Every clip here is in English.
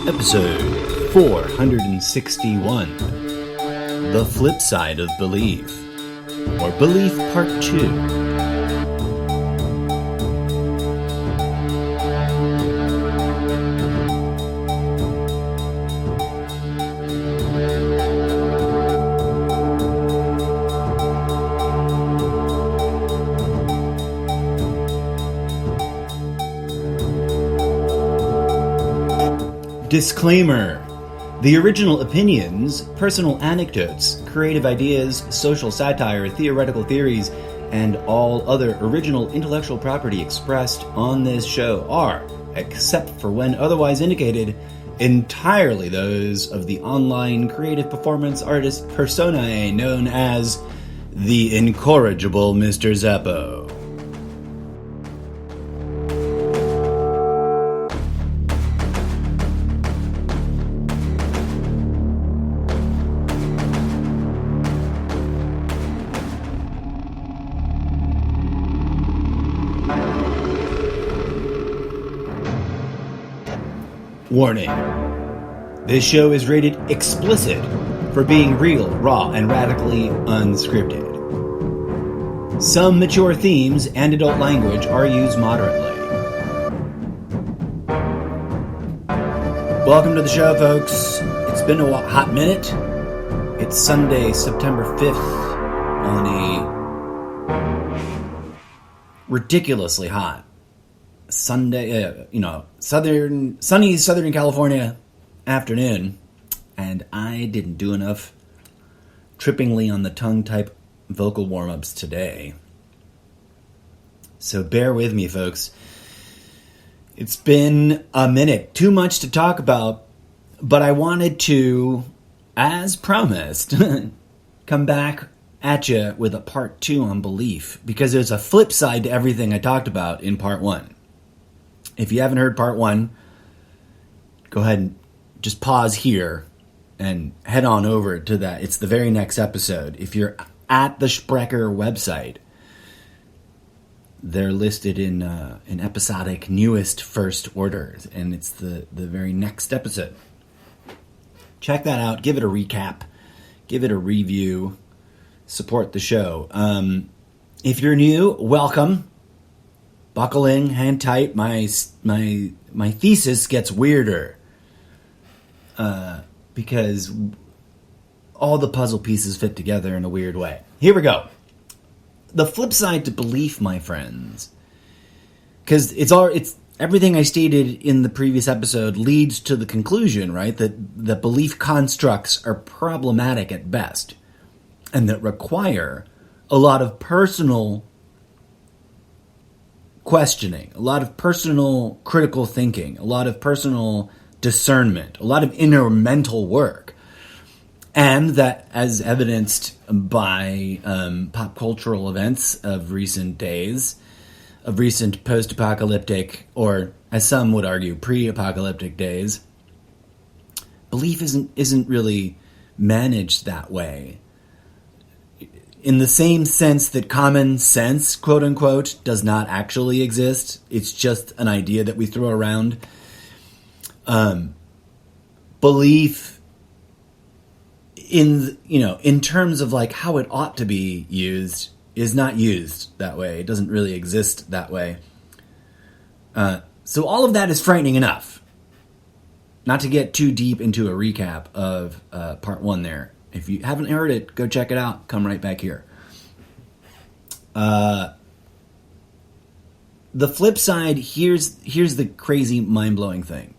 Episode 461, The Flip Side of Belief, or Belief Part 2. Disclaimer. The original opinions, personal anecdotes, creative ideas, social satire, theoretical theories, and all other original intellectual property expressed on this show are, except for when otherwise indicated, entirely those of the online creative performance artist personae known as the Incorrigible Mr. Zappo. Warning. This show is rated explicit for being real, raw, and radically unscripted. Some mature themes and adult language are used moderately. Welcome to the show, folks. It's been a hot minute. It's Sunday, September 5th on a ridiculously hot Sunday, sunny Southern California afternoon, and I didn't do enough trippingly on the tongue type vocal warm-ups today. So bear with me, folks. It's been a minute. Too much to talk about, but I wanted to, as promised, come back at you with a part 2 on belief, because there's a flip side to everything I talked about in part 1. If you haven't heard part 1, go ahead and just pause here and head on over to that. It's the very next episode. If you're at the Sprecher website, they're listed in episodic newest first order, and it's the very next episode. Check that out. Give it a recap. Give it a review. Support the show. If you're new, welcome. Buckle in, hang tight. My thesis gets weirder because all the puzzle pieces fit together in a weird way. Here we go. The flip side to belief, my friends, because it's everything I stated in the previous episode leads to the conclusion, right, that belief constructs are problematic at best, and that require a lot of personal questioning, a lot of personal critical thinking, a lot of personal discernment, a lot of inner mental work. And that, as evidenced by pop cultural events of recent days, of recent post-apocalyptic, or as some would argue, pre-apocalyptic days, belief isn't really managed that way. In the same sense that common sense, quote unquote, does not actually exist. It's just an idea that we throw around. Belief in terms of like how it ought to be used is not used that way. It doesn't really exist that way. So all of that is frightening enough. Not to get too deep into a recap of part 1 there. If you haven't heard it, go check it out. Come right back here. The flip side, here's the crazy, mind-blowing thing.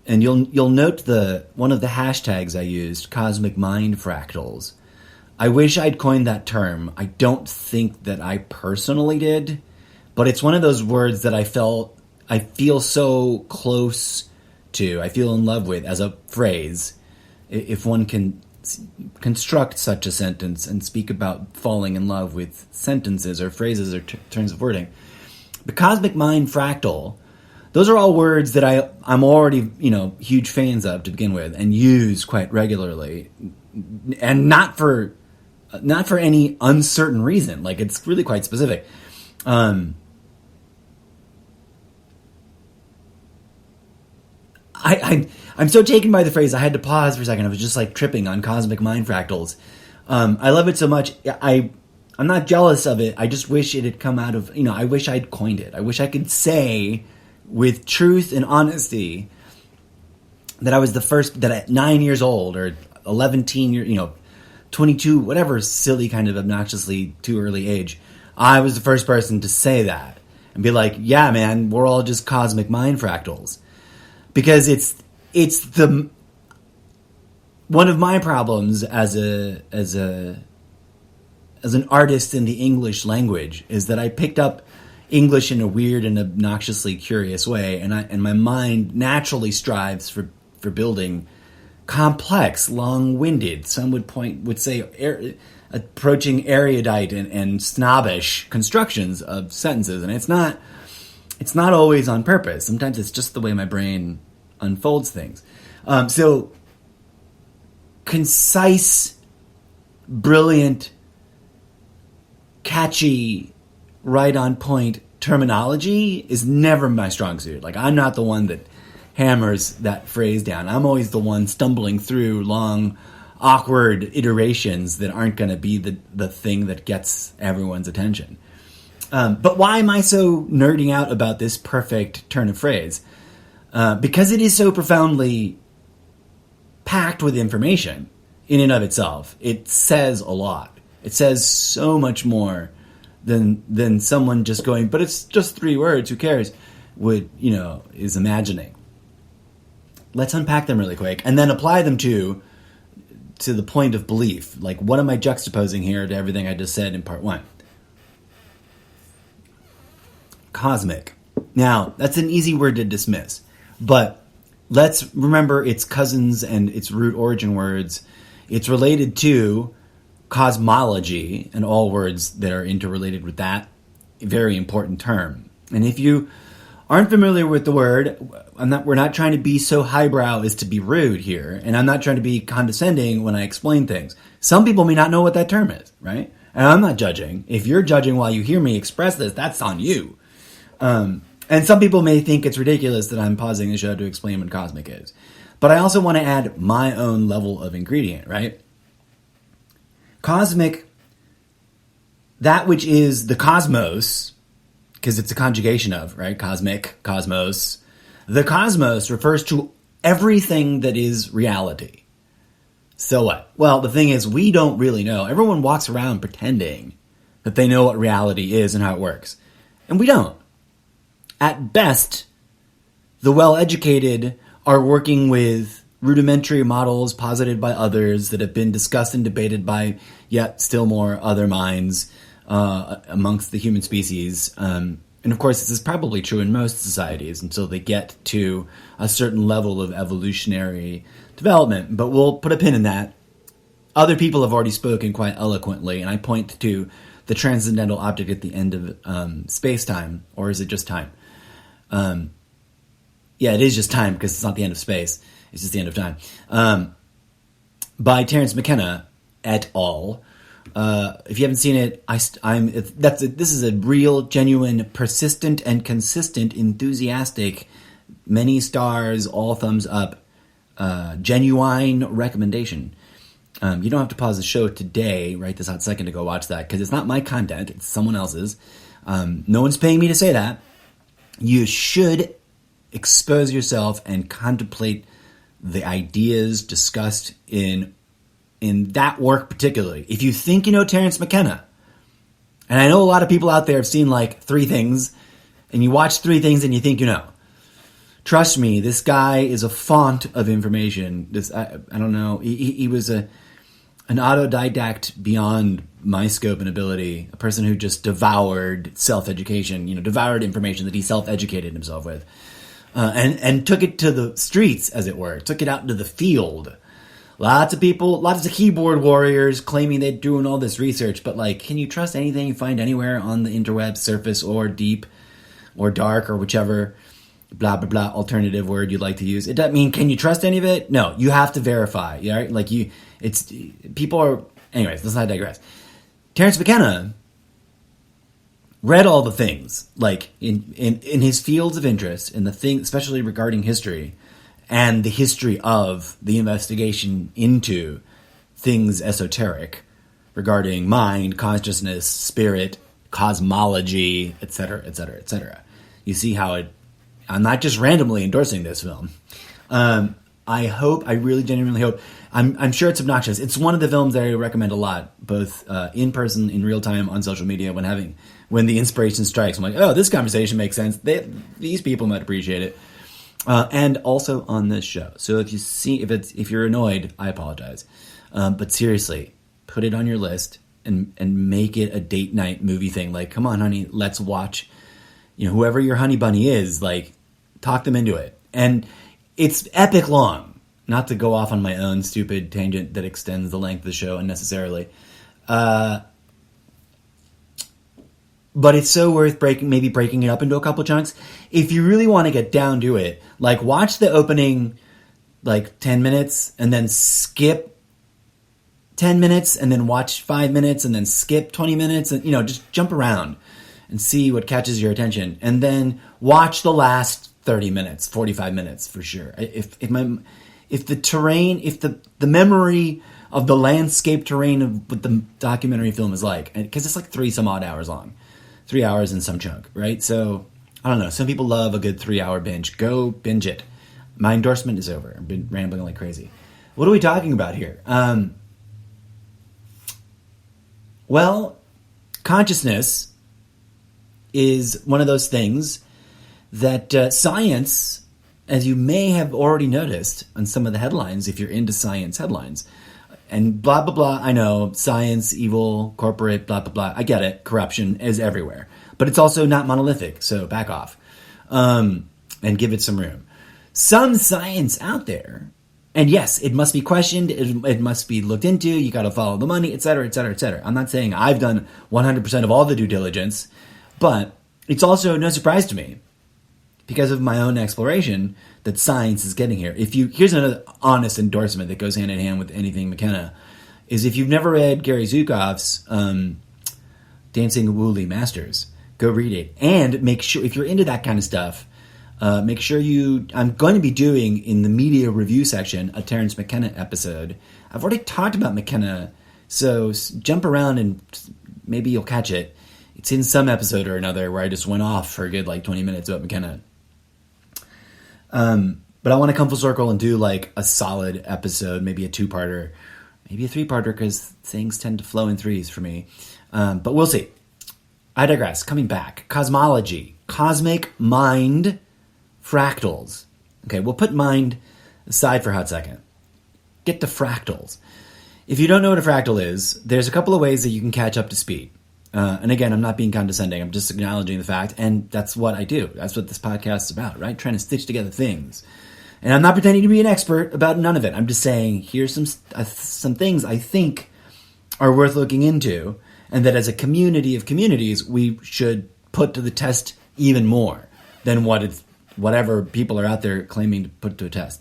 And you'll note one of the hashtags I used, cosmic mind fractals. I wish I'd coined that term. I don't think that I personally did, but it's one of those words that I feel so close to, I feel in love with as a phrase. If one can construct such a sentence and speak about falling in love with sentences or phrases or turns of wording. The cosmic mind fractal, those are all words that I'm already, huge fans of to begin with and use quite regularly, and not for any uncertain reason. Like, it's really quite specific. I'm so taken by the phrase, I had to pause for a second. I was just like tripping on cosmic mind fractals. I love it so much. I'm not jealous of it. I just wish it had come out of, I wish I'd coined it. I wish I could say with truth and honesty that I was the first, that at 9 years old or 11 years, 22, whatever silly kind of obnoxiously too early age, I was the first person to say that and be like, yeah, man, we're all just cosmic mind fractals. Because it's the one of my problems as an artist in the English language is that I picked up English in a weird and obnoxiously curious way, and my mind naturally strives for building complex, long-winded, some would say approaching erudite and snobbish constructions of sentences, and it's not always on purpose. Sometimes it's just the way my brain unfolds things. So concise, brilliant, catchy, right on point terminology is never my strong suit. Like, I'm not the one that hammers that phrase down. I'm always the one stumbling through long, awkward iterations that aren't going to be the thing that gets everyone's attention. But why am I so nerding out about this perfect turn of phrase? Because it is so profoundly packed with information in and of itself. It says a lot. It says so much more than someone just going, but it's just 3 words, who cares, is imagining. Let's unpack them really quick and then apply them to the point of belief. Like, what am I juxtaposing here to everything I just said in part 1? Cosmic. Now, that's an easy word to dismiss, but let's remember its cousins and its root origin words. It's related to cosmology and all words that are interrelated with that very important term. And if you aren't familiar with the word, we're not trying to be so highbrow as to be rude here, and I'm not trying to be condescending when I explain things. Some people may not know what that term is, right? And I'm not judging. If you're judging while you hear me express this, that's on you. And some people may think it's ridiculous that I'm pausing the show to explain what cosmic is. But I also want to add my own level of ingredient, right? Cosmic, that which is the cosmos, because it's a conjugation of, right? Cosmic, cosmos. The cosmos refers to everything that is reality. So what? Well, the thing is, we don't really know. Everyone walks around pretending that they know what reality is and how it works. And we don't. At best, the well-educated are working with rudimentary models posited by others that have been discussed and debated by yet still more other minds amongst the human species. And of course, this is probably true in most societies until they get to a certain level of evolutionary development. But we'll put a pin in that. Other people have already spoken quite eloquently, and I point to the transcendental object at the end of space-time, or is it just time? Yeah, it is just time because it's not the end of space. It's just the end of time. By Terence McKenna et al. If you haven't seen it, this is a real, genuine, persistent, and consistent, enthusiastic, many stars, all thumbs up, genuine recommendation. You don't have to pause the show today, right this hot second, to go watch that, because it's not my content, it's someone else's. No one's paying me to say that. You should expose yourself and contemplate the ideas discussed in that work particularly. If you think you know Terence McKenna, and I know a lot of people out there have seen like 3 things, and you watch 3 things and you think you know. Trust me, this guy is a font of information. I don't know. He was an autodidact beyond my scope and ability, a person who just devoured self-education, devoured information that he self-educated himself with, and took it to the streets, as it were, took it out into the field. Lots of people, lots of keyboard warriors claiming they're doing all this research, but can you trust anything you find anywhere on the interweb surface or deep or dark or whichever blah, blah, blah alternative word you'd like to use? It doesn't mean, can you trust any of it? No, you have to verify, right? Anyways, let's not digress. Terence McKenna read all the things, in his fields of interest, in the thing, especially regarding history, and the history of the investigation into things esoteric regarding mind, consciousness, spirit, cosmology, etc., etc., etc. You see how I'm not just randomly endorsing this film. I really genuinely hope. I'm sure it's obnoxious. It's one of the films that I recommend a lot, both in person, in real time, on social media. When the inspiration strikes, I'm like, oh, this conversation makes sense. These people might appreciate it, and also on this show. So if you're annoyed, I apologize. But seriously, put it on your list and make it a date night movie thing. Like, come on, honey, let's watch. Whoever your honey bunny is, like, talk them into it. And it's epic long. Not to go off on my own stupid tangent that extends the length of the show unnecessarily. But it's so worth breaking it up into a couple chunks. If you really want to get down to it, like, watch the opening, like, 10 minutes and then skip 10 minutes and then watch 5 minutes and then skip 20 minutes and, just jump around and see what catches your attention. And then watch the last 30 minutes, 45 minutes for sure. If the terrain, if the memory of the landscape terrain of what the documentary film is like, because it's like 3 some odd hours long, 3 hours and some chunk, right? So, I don't know. Some people love a good 3-hour binge. Go binge it. My endorsement is over. I've been rambling like crazy. What are we talking about here? Well, consciousness is one of those things that science, as you may have already noticed on some of the headlines, if you're into science headlines, and blah, blah, blah, I know, science, evil, corporate, blah, blah, blah, I get it, corruption is everywhere. But it's also not monolithic, so back off, and give it some room. Some science out there, and yes, it must be questioned, it must be looked into, you gotta follow the money, etc., etc., etc. I'm not saying I've done 100% of all the due diligence, but it's also no surprise to me, because of my own exploration, that science is getting here. Here's another honest endorsement that goes hand in hand with anything McKenna, is if you've never read Gary Zukav's Dancing Woolly Masters, go read it. And make sure, if you're into that kind of stuff, make sure I'm going to be doing, in the media review section, a Terence McKenna episode. I've already talked about McKenna, so jump around and maybe you'll catch it. It's in some episode or another where I just went off for a good 20 minutes about McKenna. But I want to come full circle and do a solid episode, maybe a 2-parter, maybe a 3-parter, because things tend to flow in 3s for me. But we'll see. I digress. Coming back. Cosmology. Cosmic mind fractals. Okay, we'll put mind aside for a hot second. Get to fractals. If you don't know what a fractal is, there's a couple of ways that you can catch up to speed. And again, I'm not being condescending. I'm just acknowledging the fact, and that's what I do. That's what this podcast is about, right? Trying to stitch together things. And I'm not pretending to be an expert about none of it. I'm just saying, here's some things I think are worth looking into, and that as a community of communities, we should put to the test even more than whatever people are out there claiming to put to a test.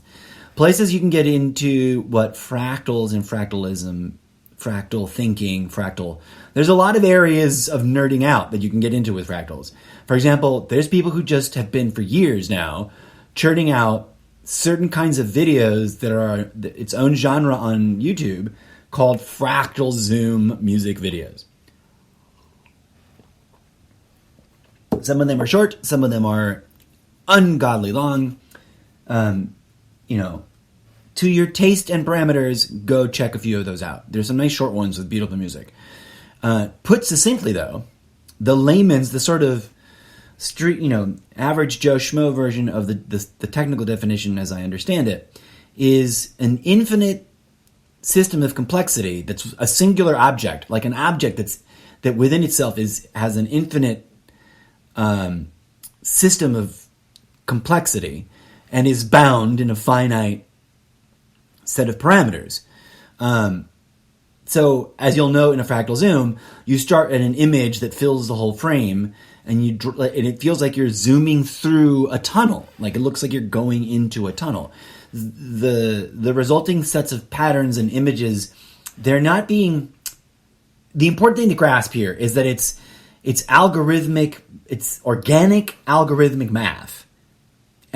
Places you can get into what fractals and fractalism, fractal thinking, there's a lot of areas of nerding out that you can get into with fractals. For example, there's people who just have been for years now churning out certain kinds of videos that are its own genre on YouTube called fractal zoom music videos. Some of them are short, some of them are ungodly long. To your taste and parameters, go check a few of those out. There's some nice short ones with beautiful music. Put succinctly, though, the layman's, the sort of street, average Joe Schmo version of the technical definition, as I understand it, is an infinite system of complexity that's a singular object, like an object that within itself has an infinite system of complexity and is bound in a finite set of parameters. So, as you'll note in a fractal zoom, you start at an image that fills the whole frame, and it feels like you're zooming through a tunnel. Like it looks like you're going into a tunnel. The resulting sets of patterns and images, they're not being... The important thing to grasp here is that it's algorithmic, it's organic algorithmic math.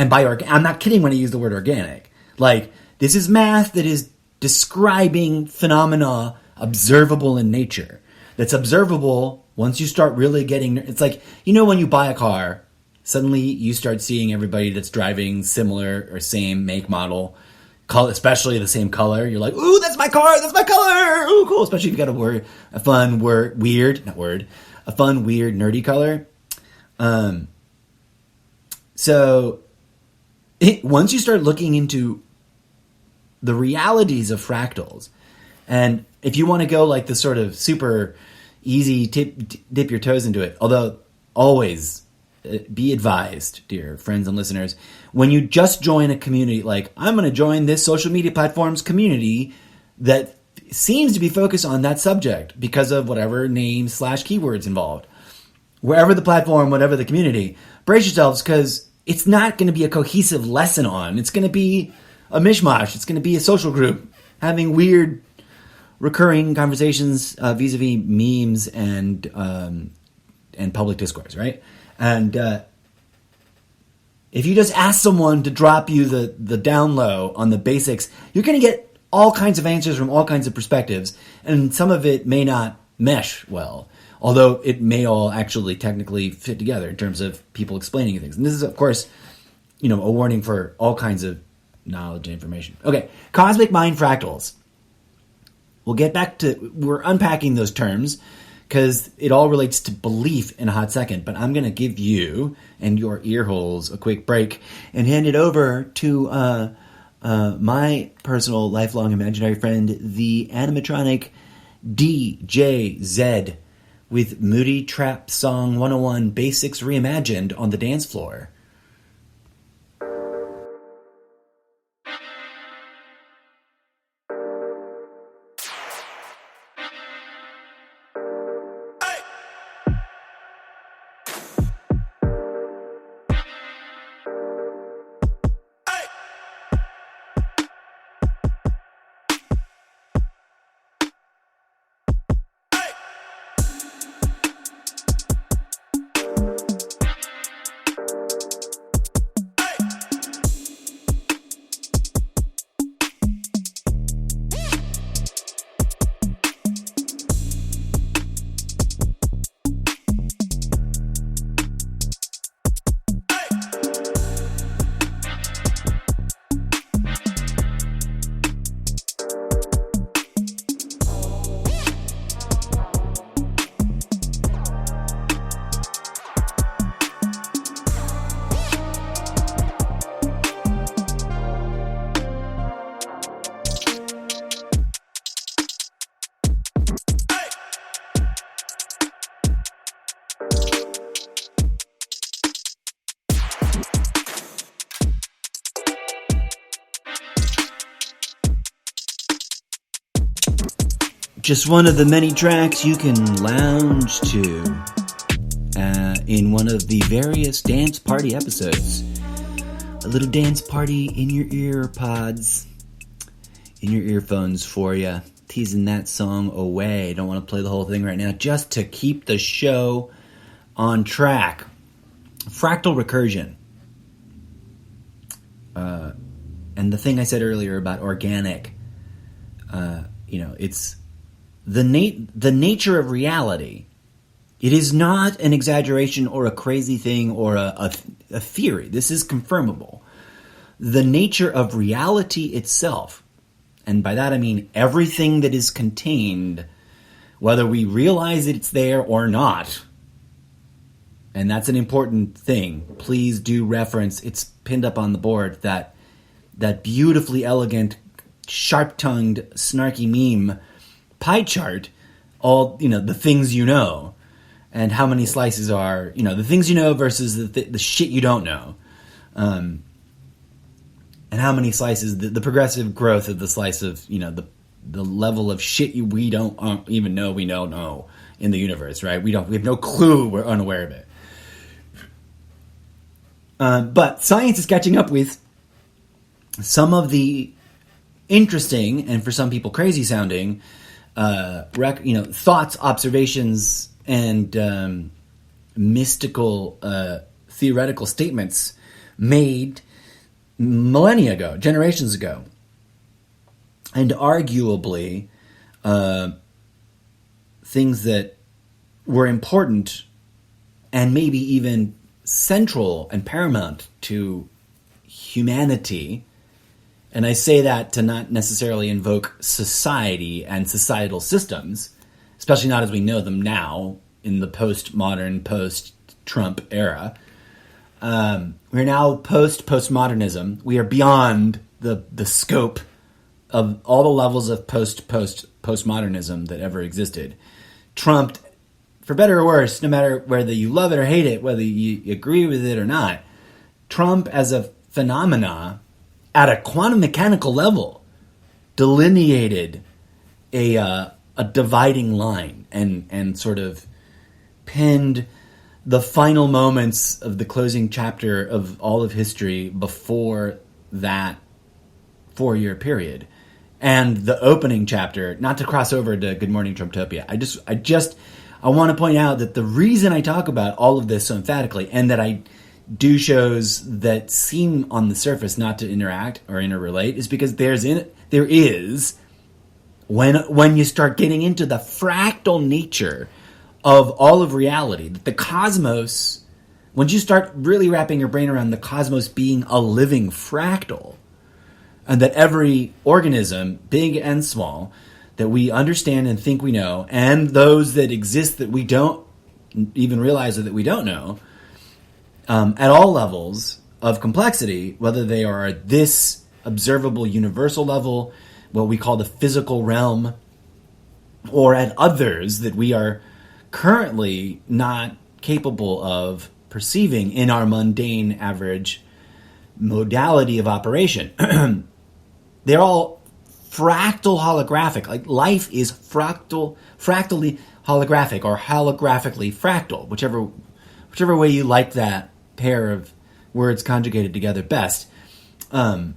And I'm not kidding when I use the word organic. Like, this is math that is describing phenomena observable in nature. That's observable once you start really getting... It's like, when you buy a car, suddenly you start seeing everybody that's driving similar or same make, model, especially the same color. You're like, ooh, that's my car, that's my color, ooh, cool. Especially if you got a fun, weird, nerdy color. Once you start looking into the realities of fractals, and if you want to go like the sort of super easy dip your toes into it, although always be advised, dear friends and listeners, when you just join a community, like I'm going to join this social media platform's community that seems to be focused on that subject because of whatever name/keywords involved, wherever the platform, whatever the community, brace yourselves, because it's not going to be a cohesive lesson on. It's going to be a mishmash. It's going to be a social group having weird recurring conversations vis-a-vis memes and public discourse, right? And if you just ask someone to drop you the down low on the basics, you're going to get all kinds of answers from all kinds of perspectives, and some of it may not mesh well, although it may all actually technically fit together in terms of people explaining things. And this is, of course, a warning for all kinds of knowledge and information. Okay, cosmic mind fractals. We'll get back to... We're unpacking those terms because it all relates to belief in a hot second, but I'm going to give you and your ear holes a quick break and hand it over to my personal lifelong imaginary friend, the animatronic DJZ, with Moody Trap Song 101 Basics Reimagined on the dance floor. Just one of the many tracks you can lounge to in one of the various dance party episodes. A little dance party in your ear pods, in your earphones for you. Teasing that song away. Don't want to play the whole thing right now, just to keep the show on track. Fractal recursion. And the thing I said earlier about organic, it's the nature of reality. It is not an exaggeration or a crazy thing or a theory. This is confirmable. The nature of reality itself, and by that I mean everything that is contained, whether we realize it's there or not, and that's an important thing. Please do reference, it's pinned up on the board, that beautifully elegant, sharp-tongued, snarky meme pie chart, all, the things you know, and how many slices are, the things you know versus the shit you don't know. And how many slices, the progressive growth of the slice of, the level of shit we don't even know we don't know in the universe, right? We have no clue, we're unaware of it. But science is catching up with some of the interesting, and for some people crazy sounding, thoughts, observations, and mystical theoretical statements made millennia ago, generations ago. And arguably, things that were important and maybe even central and paramount to humanity. And I say that to not necessarily invoke society and societal systems, especially not as we know them now in the postmodern, post-Trump era. We're now postmodernism. We are beyond the scope of all the levels of postmodernism that ever existed. Trump, for better or worse, no matter whether you love it or hate it, whether you agree with it or not, Trump as a phenomena at a quantum mechanical level delineated a dividing line and sort of pinned the final moments of the closing chapter of all of history before that 4-year period. And the opening chapter, not to cross over to Good Morning Trumptopia, I want to point out that the reason I talk about all of this so emphatically, and that I do shows that seem on the surface not to interact or interrelate, is because there is when you start getting into the fractal nature of all of reality, that the cosmos, once you start really wrapping your brain around the cosmos being a living fractal, and that every organism, big and small, that we understand and think we know, and those that exist that we don't even realize or that we don't know, at all levels of complexity, whether they are at this observable universal level, what we call the physical realm, or at others that we are currently not capable of perceiving in our mundane average modality of operation. They're all fractal holographic. Like life is fractally holographic or holographically fractal, whichever way you like that pair of words conjugated together best. And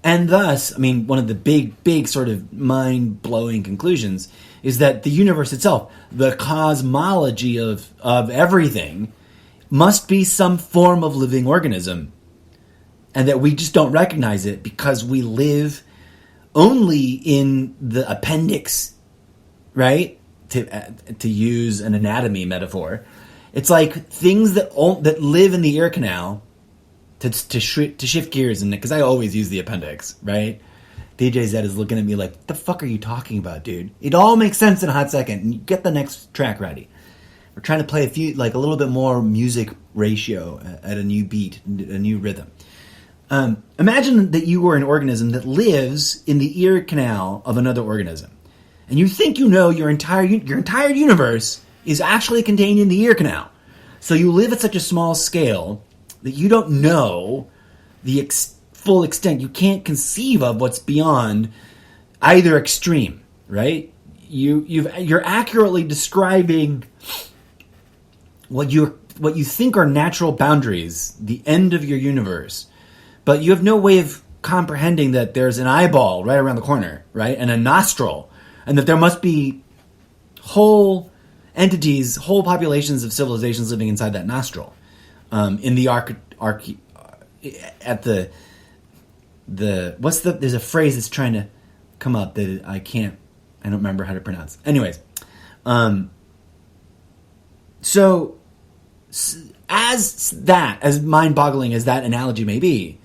thus, I mean, one of the big sort of mind-blowing conclusions is that the universe itself, the cosmology of everything, must be some form of living organism. And that we just don't recognize it because we live only in the appendix, right? To use an anatomy metaphor. It's like things that live in the ear canal, to shift gears, and because I always use the appendix, right? DJ Zed is looking at me like, what the fuck are you talking about, dude? It all makes sense in a hot second. Get the next track ready. We're trying to play a little bit more music ratio at a new beat, a new rhythm. Imagine that you were an organism that lives in the ear canal of another organism. And you think you know your entire universe is actually contained in the ear canal. So you live at such a small scale that you don't know the full extent. You can't conceive of what's beyond either extreme, right? You're accurately describing what you think are natural boundaries, the end of your universe. But you have no way of comprehending that there's an eyeball right around the corner, right? And a nostril. And that there must be whole entities, whole populations of civilizations living inside that nostril. In the there's a phrase that's trying to come up that I don't remember how to pronounce. Anyways. So, as mind-boggling as that analogy may be,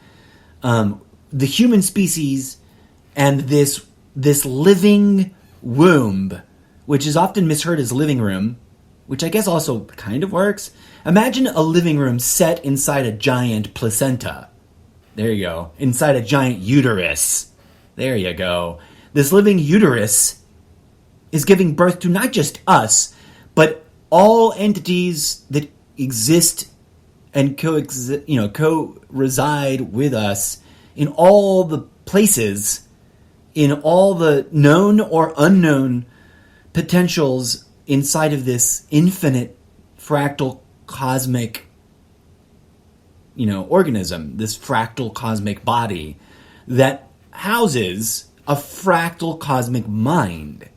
the human species and this living womb, which is often misheard as living room, which I guess also kind of works. Imagine a living room set inside a giant placenta. There you go. Inside a giant uterus. There you go. This living uterus is giving birth to not just us, but all entities that exist and co-reside with us in all the places, in all the known or unknown potentials inside of this infinite fractal cosmic, organism, this fractal cosmic body that houses a fractal cosmic mind.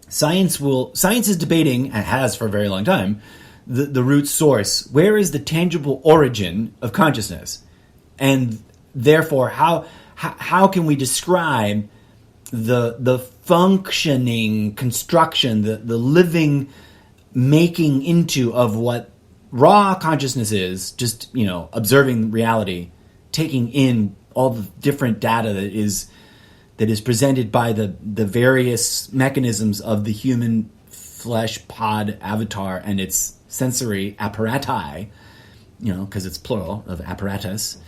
Science is debating, and has for a very long time, the root source? Where is the tangible origin of consciousness? And therefore, how can we describe the functioning construction, the living making into of what raw consciousness is, just, observing reality, taking in all the different data that is presented by the various mechanisms of the human flesh pod avatar and its sensory apparati, because it's plural of apparatus.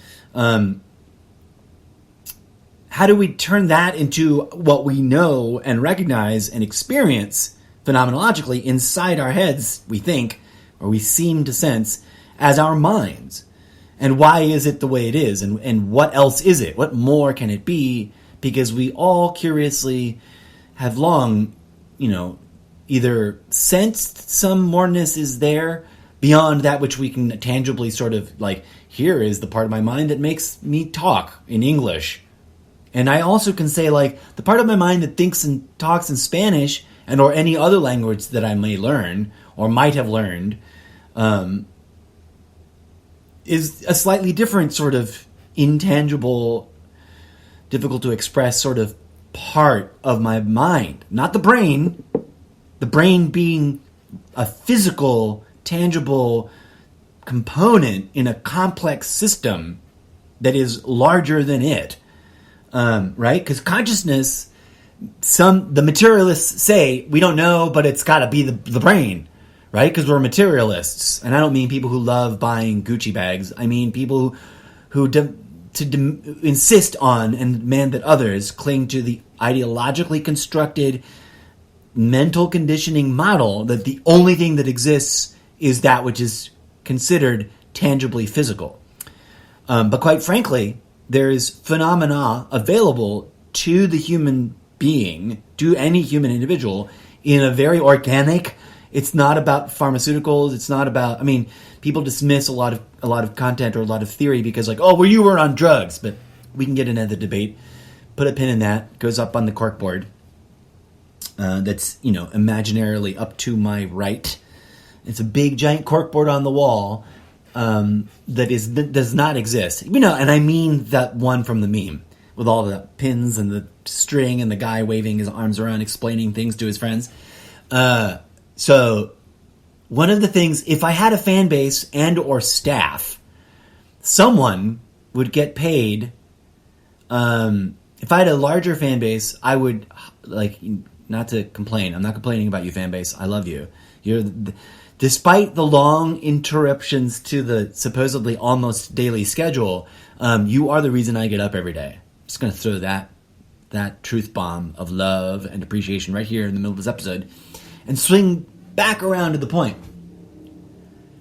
How do we turn that into what we know and recognize and experience phenomenologically inside our heads, we think, or we seem to sense, as our minds? And why is it the way it is? And what else is it? What more can it be? Because we all curiously have long, either sensed some moreness is there beyond that which we can tangibly sort of here is the part of my mind that makes me talk in English. And I also can say, the part of my mind that thinks and talks in Spanish and or any other language that I may learn or might have learned is a slightly different sort of intangible, difficult to express sort of part of my mind. Not the brain being a physical, tangible component in a complex system that is larger than it. Right? Because consciousness, the materialists say, we don't know, but it's got to be the brain, right? Because we're materialists. And I don't mean people who love buying Gucci bags. I mean people who insist on and demand that others cling to the ideologically constructed mental conditioning model that the only thing that exists is that which is considered tangibly physical. But quite frankly, there is phenomena available to the human being, to any human individual, in a very organic. It's not about pharmaceuticals. It's not about. People dismiss a lot of content or a lot of theory because, you were on drugs. But we can get into the debate. Put a pin in that. It goes up on the corkboard. That's imaginarily up to my right. It's a big giant corkboard on the wall. That does not exist. And I mean that one from the meme with all the pins and the string and the guy waving his arms around explaining things to his friends. So one of the things, if I had a fan base and or staff, someone would get paid. If I had a larger fan base, I would, not to complain. I'm not complaining about you, fan base. I love you. Despite the long interruptions to the supposedly almost daily schedule, you are the reason I get up every day. I'm just going to throw that truth bomb of love and appreciation right here in the middle of this episode and swing back around to the point.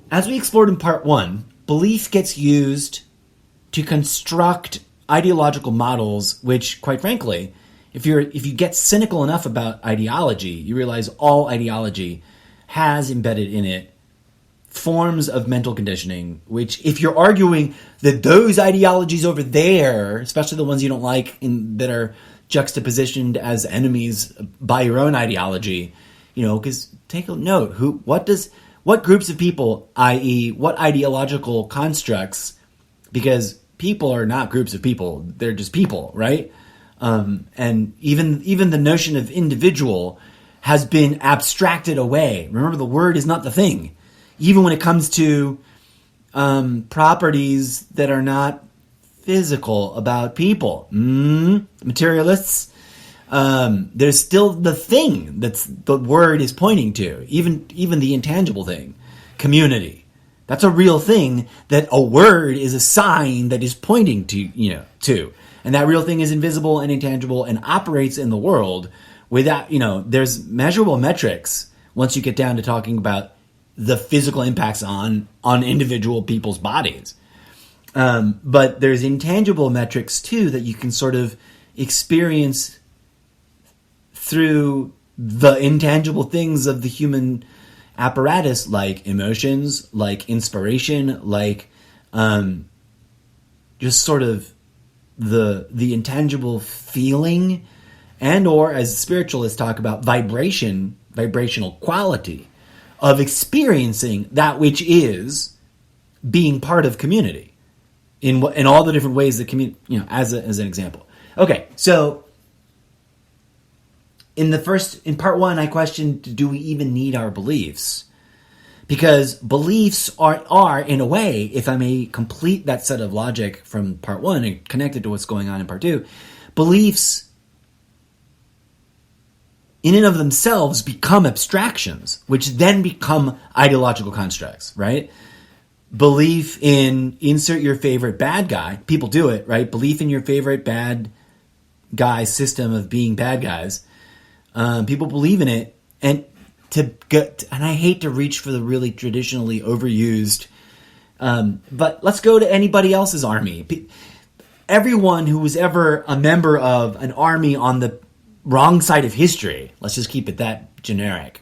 As we explored in part 1, belief gets used to construct ideological models which, quite frankly, if you get cynical enough about ideology, you realize all ideology has embedded in it forms of mental conditioning, which if you're arguing that those ideologies over there, especially the ones you don't like that are juxtapositioned as enemies by your own ideology, because take a note, what groups of people, i.e. what ideological constructs, because people are not groups of people, they're just people, right? And even the notion of individual has been abstracted away. Remember, the word is not the thing. Even when it comes to properties that are not physical about people. Materialists, there's still the thing that's the word is pointing to. Even the intangible thing. Community. That's a real thing that a word is a sign that is pointing to. And that real thing is invisible and intangible and operates in the world without, there's measurable metrics once you get down to talking about the physical impacts on individual people's bodies. But there's intangible metrics too that you can sort of experience through the intangible things of the human apparatus, like emotions, like inspiration, like just sort of the intangible feeling, and or as spiritualists talk about vibrational quality of experiencing that which is being part of community in all the different ways that community, as an example. Okay, so in part one, I questioned, do we even need our beliefs? Because beliefs are, in a way, if I may complete that set of logic from part one and connect it to what's going on in part two, beliefs in and of themselves become abstractions, which then become ideological constructs, right? Belief in insert your favorite bad guy. People do it, right? Belief in your favorite bad guy system of being bad guys. People believe in it, and I hate to reach for the really traditionally overused, but let's go to anybody else's army. Everyone who was ever a member of an army on the wrong side of history, let's just keep it that generic,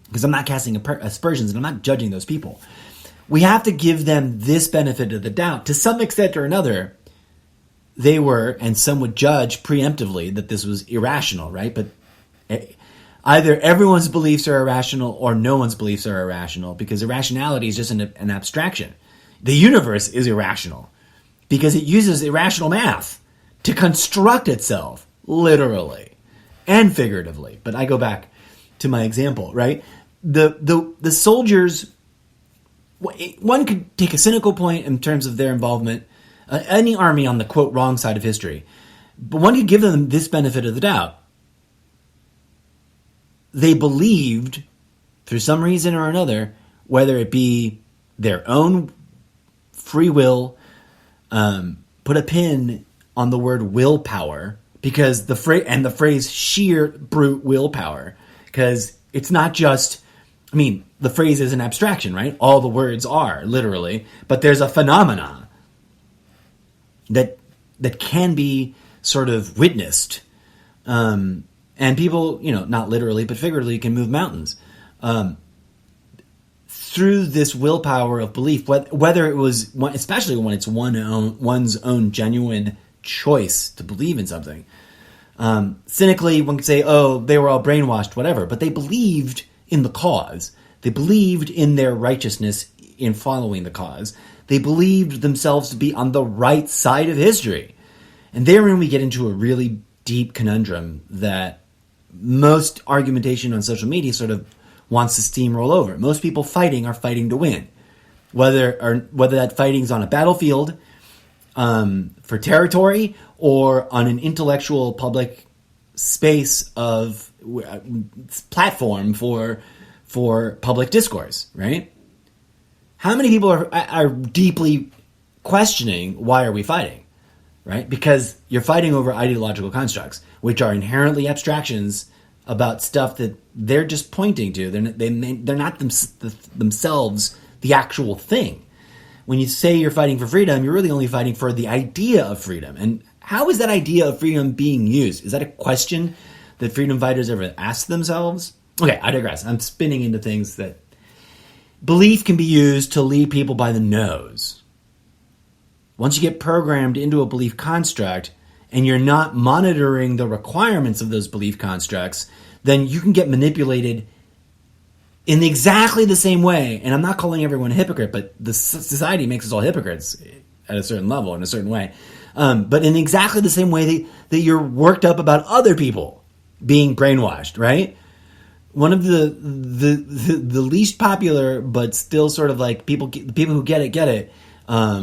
because I'm not casting aspersions and I'm not judging those people. We have to give them this benefit of the doubt. To some extent or another, they were, and some would judge preemptively that this was irrational, right? But either everyone's beliefs are irrational or no one's beliefs are irrational, because irrationality is just an abstraction. The universe is irrational because it uses irrational math to construct itself, literally and figuratively. But I go back to my example, right? The soldiers, one could take a cynical point in terms of their involvement, any army on the, quote, wrong side of history, but one could give them this benefit of the doubt. They believed, for some reason or another, whether it be their own free will, put a pin on the word willpower, because the phrase sheer brute willpower, because it's not just, the phrase is an abstraction, right? All the words are, literally, but there's a phenomena that can be sort of witnessed, and people, not literally, but figuratively, can move mountains through this willpower of belief, whether it was, especially when it's one's own genuine choice to believe in something. Cynically, one could say, oh, they were all brainwashed, whatever, but they believed in the cause. They believed in their righteousness in following the cause. They believed themselves to be on the right side of history. And therein we get into a really deep conundrum that most argumentation on social media sort of wants to steamroll over. Most people fighting are fighting to win. Whether that fighting's on a battlefield, for territory, or on an intellectual public space of platform for public discourse, right? How many people are deeply questioning, why are we fighting, right? Because you're fighting over ideological constructs, which are inherently abstractions about stuff that they're just pointing to. They're not themselves the actual thing. When you say you're fighting for freedom, you're really only fighting for the idea of freedom. And how is that idea of freedom being used? Is that a question that freedom fighters ever ask themselves? Okay, I digress. I'm spinning into things that belief can be used to lead people by the nose. Once you get programmed into a belief construct and you're not monitoring the requirements of those belief constructs, then you can get manipulated in exactly the same way. And I'm not calling everyone a hypocrite, but the society makes us all hypocrites at a certain level, in a certain way. But in exactly the same way that you're worked up about other people being brainwashed, right? One of the least popular, but still sort of like people who get it,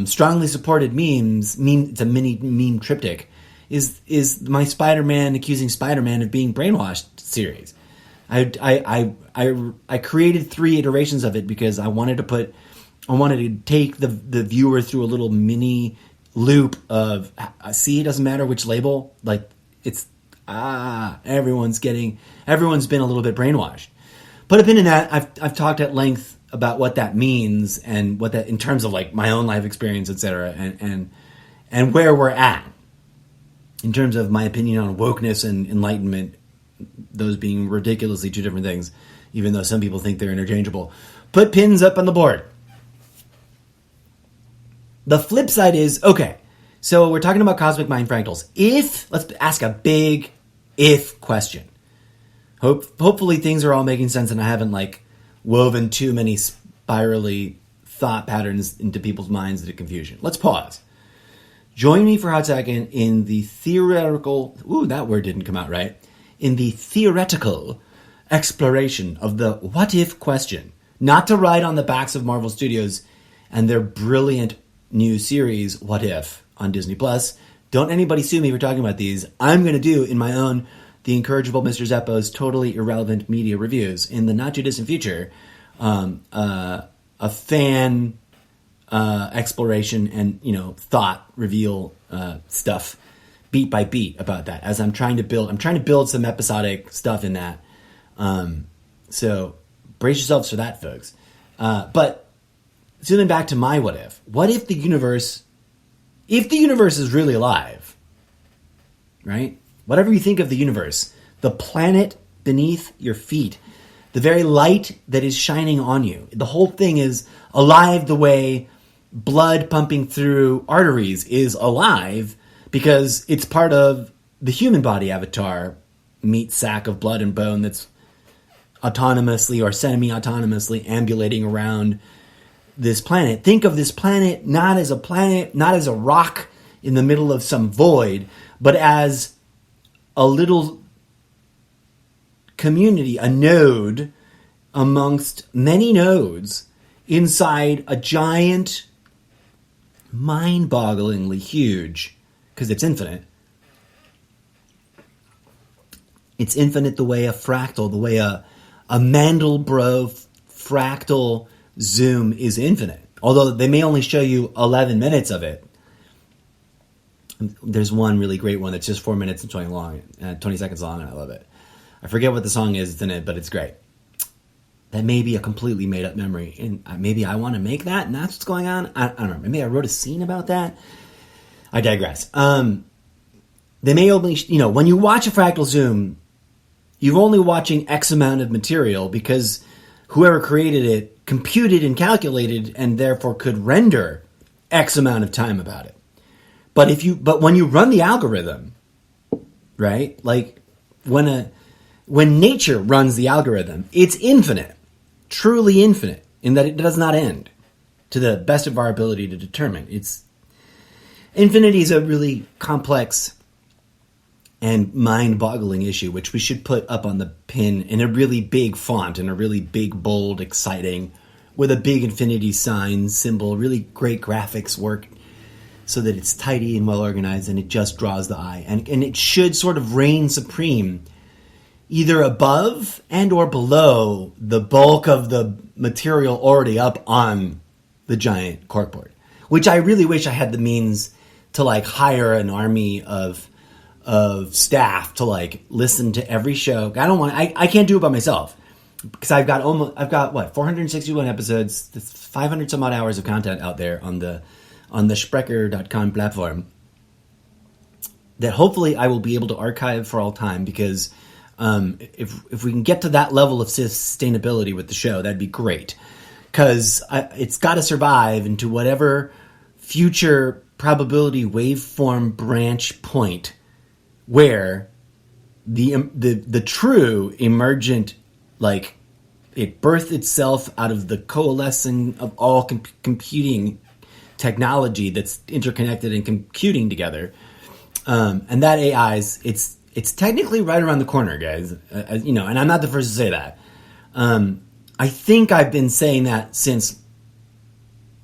strongly supported memes. It's a mini meme triptych. Is my Spider-Man accusing Spider-Man of being brainwashed series. I created 3 iterations of it because I wanted to take the viewer through a little mini loop of, see, it doesn't matter which label, like it's everyone's been a little bit brainwashed. Put a pin in that. I've talked at length about what that means and what that, in terms of like my own life experience, etc., and where we're at in terms of my opinion on wokeness and enlightenment, those being ridiculously 2 different things, even though some people think they're interchangeable. Put pins up on the board. The flip side is, okay, so we're talking about cosmic mind fractals. Let's ask a big if question. Hopefully things are all making sense and I haven't like woven too many spirally thought patterns into people's minds into confusion. Let's pause. Join me for a hot second in the theoretical, that word didn't come out right, in the theoretical exploration of the what if question. Not to ride on the backs of Marvel Studios and their brilliant new series, What If, on Disney+. Don't anybody sue me for talking about these. I'm going to do in my own The Incorrigible Mr. Zeppo's totally irrelevant media reviews in the not-too-distant future, a fan exploration and, thought reveal stuff beat by beat about that as I'm trying to build some episodic stuff in that. So brace yourselves for that, folks. But zooming back to my what if the universe is really alive, right? Whatever you think of the universe, the planet beneath your feet, the very light that is shining on you, the whole thing is alive the way blood pumping through arteries is alive because it's part of the human body avatar, meat sack of blood and bone that's autonomously or semi-autonomously ambulating around this planet. Think of this planet, not as a rock in the middle of some void, but as a little community, a node amongst many nodes inside a giant, mind-bogglingly huge, because it's infinite. It's infinite the way a fractal, the way a Mandelbrot fractal zoom is infinite. Although they may only show you 11 minutes of it. There's one really great one that's just 4 minutes and 20 seconds long, and I love it. I forget what the song is in it, but it's great. That may be a completely made-up memory, and maybe I want to make that, and that's what's going on. I don't know. Maybe I wrote a scene about that. I digress. They may only, when you watch a fractal zoom, you're only watching X amount of material because whoever created it computed and calculated and therefore could render X amount of time about it. But when you run the algorithm, right? Like when nature runs the algorithm, it's infinite, truly infinite, in that it does not end to the best of our ability to determine. Infinity is a really complex and mind-boggling issue, which we should put up on the pin in a really big font, in a really big, bold, exciting, with a big infinity sign, symbol, really great graphics work so that it's tidy and well-organized and it just draws the eye. And it should sort of reign supreme either above and or below the bulk of the material already up on the giant corkboard, which I really wish I had the means to hire an army of staff to listen to every show. I can't do it by myself because I've got 461 episodes, 500 some odd hours of content out there on the Sprecher.com platform that hopefully I will be able to archive for all time, because if we can get to that level of sustainability with the show, that'd be great, because it's got to survive into whatever future probability waveform branch point where the true emergent, it birthed itself out of the coalescing of all computing technology that's interconnected and computing together, and that AI's it's technically right around the corner, guys. And I'm not the first to say that. I think I've been saying that since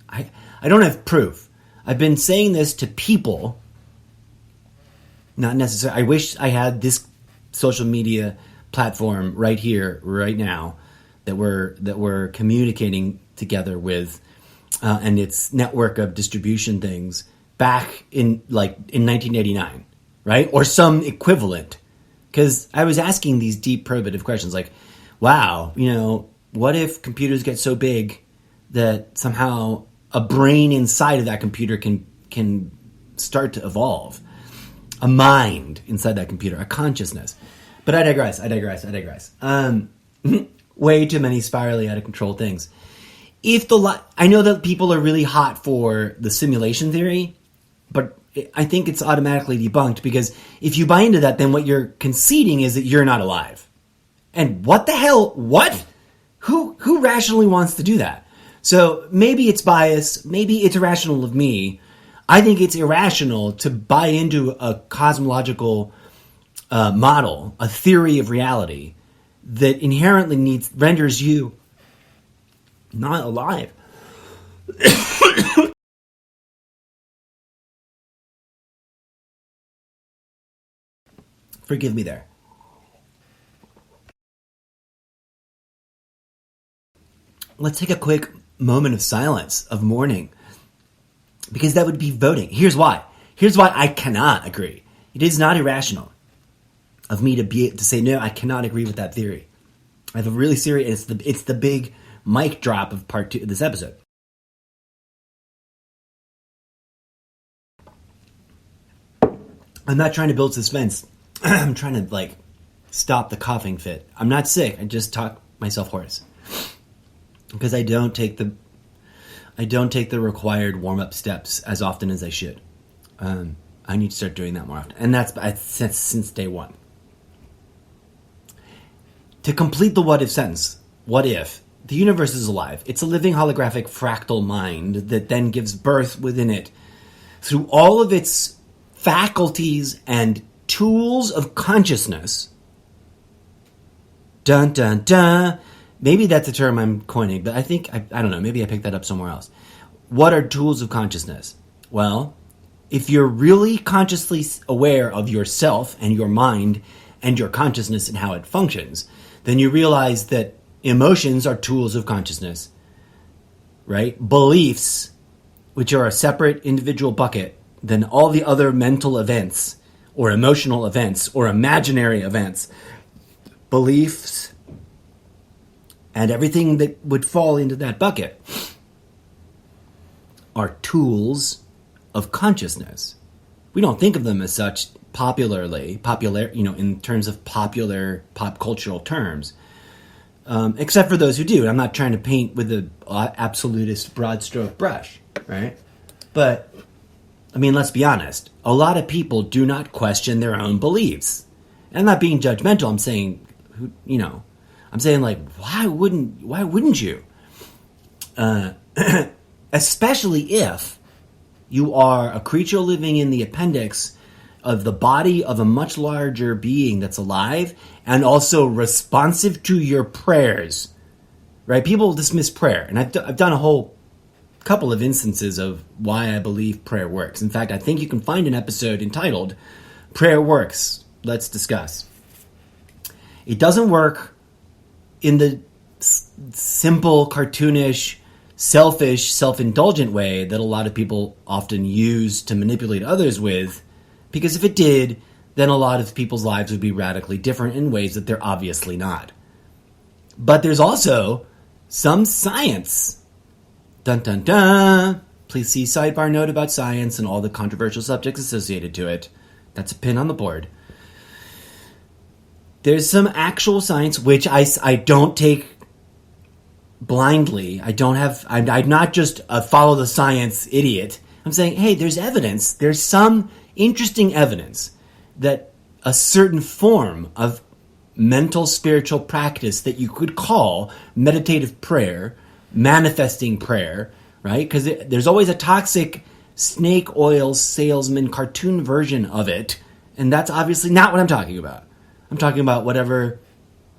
I don't have proof. I've been saying this to people. Not necessarily. I wish I had this social media platform right here, right now, that we're communicating together with, and its network of distribution things back in 1989, right, or some equivalent. Because I was asking these deep, probative questions, like, wow, what if computers get so big that somehow a brain inside of that computer can start to evolve? A mind inside that computer, a consciousness. But I digress. Way too many spirally out of control things. I know that people are really hot for the simulation theory, but I think it's automatically debunked, because if you buy into that, then what you're conceding is that you're not alive. And what the hell? What? Who rationally wants to do that? So maybe it's bias. Maybe it's irrational of me. I think it's irrational to buy into a cosmological model, a theory of reality that inherently renders you not alive. Forgive me there. Let's take a quick moment of silence, of mourning, because that would be voting. Here's why. Here's why I cannot agree. It is not irrational of me to say, no, I cannot agree with that theory. I have a really serious, it's the big mic drop of part 2 of this episode. I'm not trying to build suspense. I'm trying to stop the coughing fit. I'm not sick. I just talk myself hoarse because I don't take the required warm-up steps as often as I should. I need to start doing that more often, and that's since day one. To complete the what if sentence, what if the universe is alive? It's a living holographic fractal mind that then gives birth within it through all of its faculties and tools of consciousness. Dun dun dun. Maybe that's a term I'm coining, but I think, I don't know, maybe I picked that up somewhere else. What are tools of consciousness? Well, if you're really consciously aware of yourself and your mind and your consciousness and how it functions, then you realize that emotions are tools of consciousness, right? Beliefs, which are a separate individual bucket than all the other mental events or emotional events or imaginary events, beliefs, and everything that would fall into that bucket are tools of consciousness. We don't think of them as such popular, in terms of popular pop cultural terms, except for those who do. I'm not trying to paint with an absolutist broad stroke brush, right? But, I mean, let's be honest. A lot of people do not question their own beliefs. And I'm not being judgmental. I'm saying, why wouldn't you? Especially if you are a creature living in the appendix of the body of a much larger being that's alive and also responsive to your prayers, right? People dismiss prayer, and I've done a whole couple of instances of why I believe prayer works. In fact, I think you can find an episode entitled Prayer Works. Let's discuss. It doesn't work in the simple, cartoonish, selfish, self-indulgent way that a lot of people often use to manipulate others with, because if it did, then a lot of people's lives would be radically different in ways that they're obviously not. But there's also some science. Dun dun dun! Please see sidebar note about science and all the controversial subjects associated to it. That's a pin on the board. There's some actual science, which I don't take blindly. I'm not just a follow the science idiot. I'm saying, hey, there's evidence. There's some interesting evidence that a certain form of mental spiritual practice that you could call meditative prayer, manifesting prayer, right? Because there's always a toxic snake oil salesman cartoon version of it, and that's obviously not what I'm talking about. I'm talking about whatever,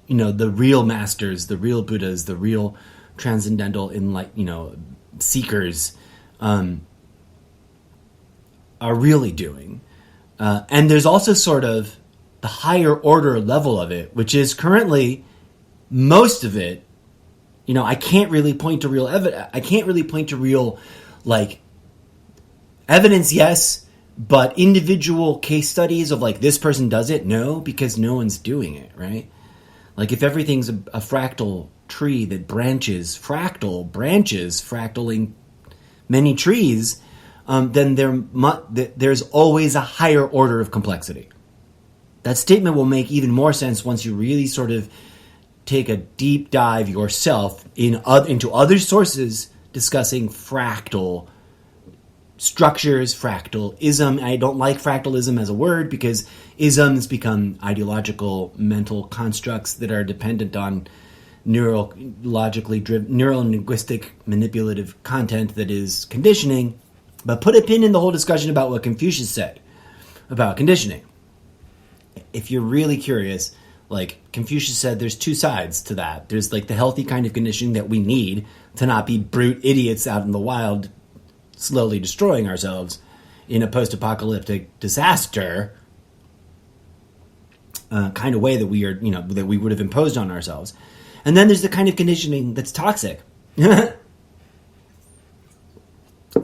the real masters, the real Buddhas, the real transcendental seekers are really doing. And there's also sort of the higher order level of it, which is currently most of it. I can't really point to real evidence. I can't really point to real, evidence, yes, but individual case studies of this person does it, no, because no one's doing it, right? If everything's a fractal tree that branches, fractaling many trees, then there's always a higher order of complexity. That statement will make even more sense once you really sort of take a deep dive yourself into other sources discussing fractal structures, fractalism. I don't like fractalism as a word because isms become ideological mental constructs that are dependent on neurologically driven, neurolinguistic manipulative content that is conditioning. But put a pin in the whole discussion about what Confucius said about conditioning. If you're really curious, like Confucius said, there's two sides to that. There's like the healthy kind of conditioning that we need to not be brute idiots out in the wild, slowly destroying ourselves in a post-apocalyptic disaster kind of way that we are, that we would have imposed on ourselves. And then there's the kind of conditioning that's toxic.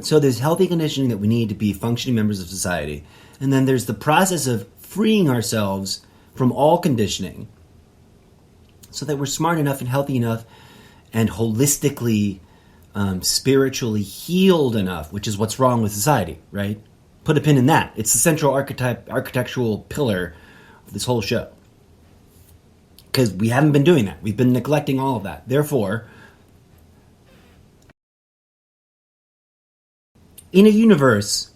So there's healthy conditioning that we need to be functioning members of society. And then there's the process of freeing ourselves from all conditioning so that we're smart enough and healthy enough and holistically, spiritually healed enough, which is what's wrong with society, right? Put a pin in that. It's the central architectural pillar of this whole show. Because we haven't been doing that. We've been neglecting all of that. Therefore, in a universe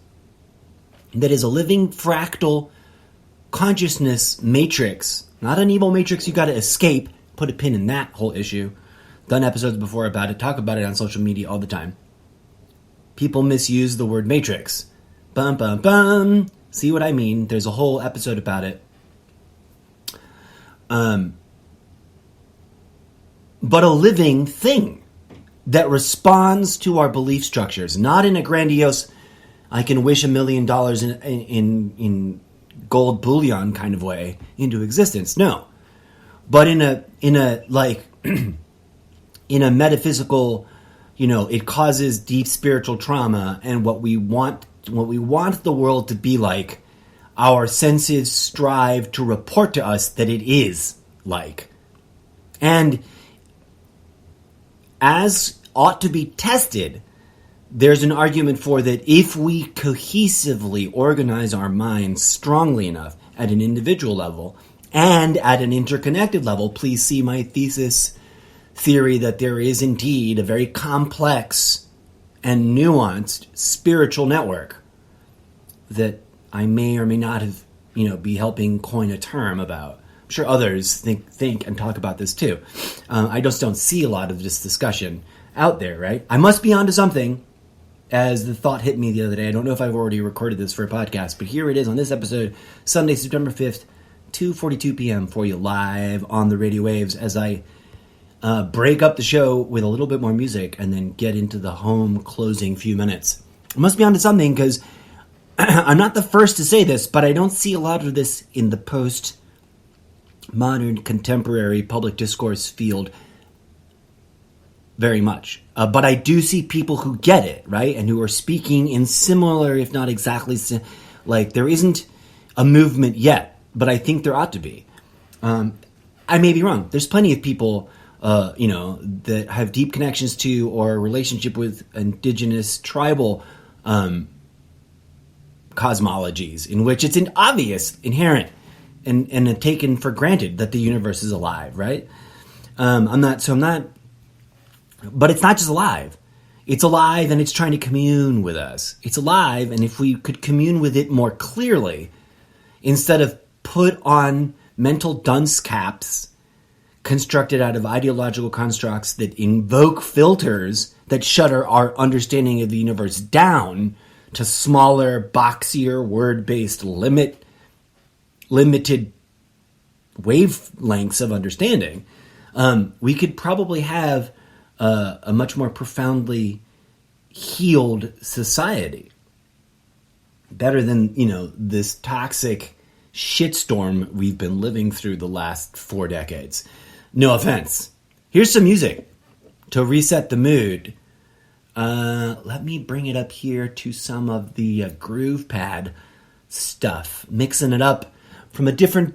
that is a living fractal consciousness matrix, not an evil matrix you got to escape, put a pin in that whole issue. Done episodes before about it, talk about it on social media all the time. People misuse the word matrix. Bum, bum, bum. See what I mean? There's a whole episode about it. But a living thing that responds to our belief structures, not in a grandiose, I can wish $1 million in gold bullion kind of way into existence. No, but in a like in a metaphysical, it causes deep spiritual trauma, and what we want the world to be like, our senses strive to report to us that it is like, and as ought to be tested, there's an argument for that if we cohesively organize our minds strongly enough at an individual level and at an interconnected level, please see my theory that there is indeed a very complex and nuanced spiritual network that I may or may not have, be helping coin a term about. I'm sure others think and talk about this too. I just don't see a lot of this discussion out there, right? I must be onto something, as the thought hit me the other day. I don't know if I've already recorded this for a podcast, but here it is on this episode, Sunday, September 5th, 2:42 p.m. for you live on the radio waves as I break up the show with a little bit more music and then get into the home closing few minutes. I must be onto something because I'm not the first to say this, but I don't see a lot of this in the post-modern contemporary public discourse field very much. But I do see people who get it, right? And who are speaking in similar, if not exactly, like there isn't a movement yet, but I think there ought to be. I may be wrong. There's plenty of people, that have deep connections to or a relationship with indigenous tribal cosmologies in which it's an obvious, inherent, and taken for granted that the universe is alive, right? But it's not just alive. It's alive and it's trying to commune with us. It's alive, and if we could commune with it more clearly, instead of put on mental dunce caps constructed out of ideological constructs that invoke filters that shutter our understanding of the universe down to smaller, boxier, word-based, limited wavelengths of understanding, we could probably have a much more profoundly healed society. Better than, this toxic shitstorm we've been living through the last 4 decades. No offense. Here's some music to reset the mood. Let me bring it up here to some of the groove pad stuff. Mixing it up from a different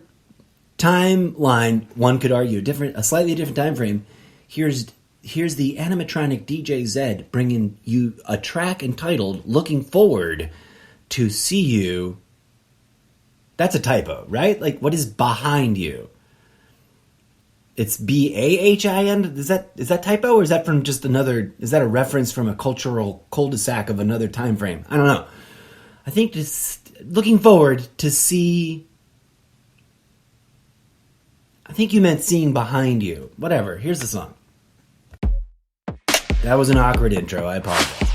timeline, one could argue, a slightly different time frame. Here's the animatronic DJ Zed bringing you a track entitled "Looking Forward to See You." That's a typo, right? Like, what is behind you? It's BAHIN. Is that typo, or is that from just another? Is that a reference from a cultural cul-de-sac of another time frame? I don't know. I think just looking forward to see. I think you meant seeing behind you. Whatever. Here's the song. That was an awkward intro. I apologize.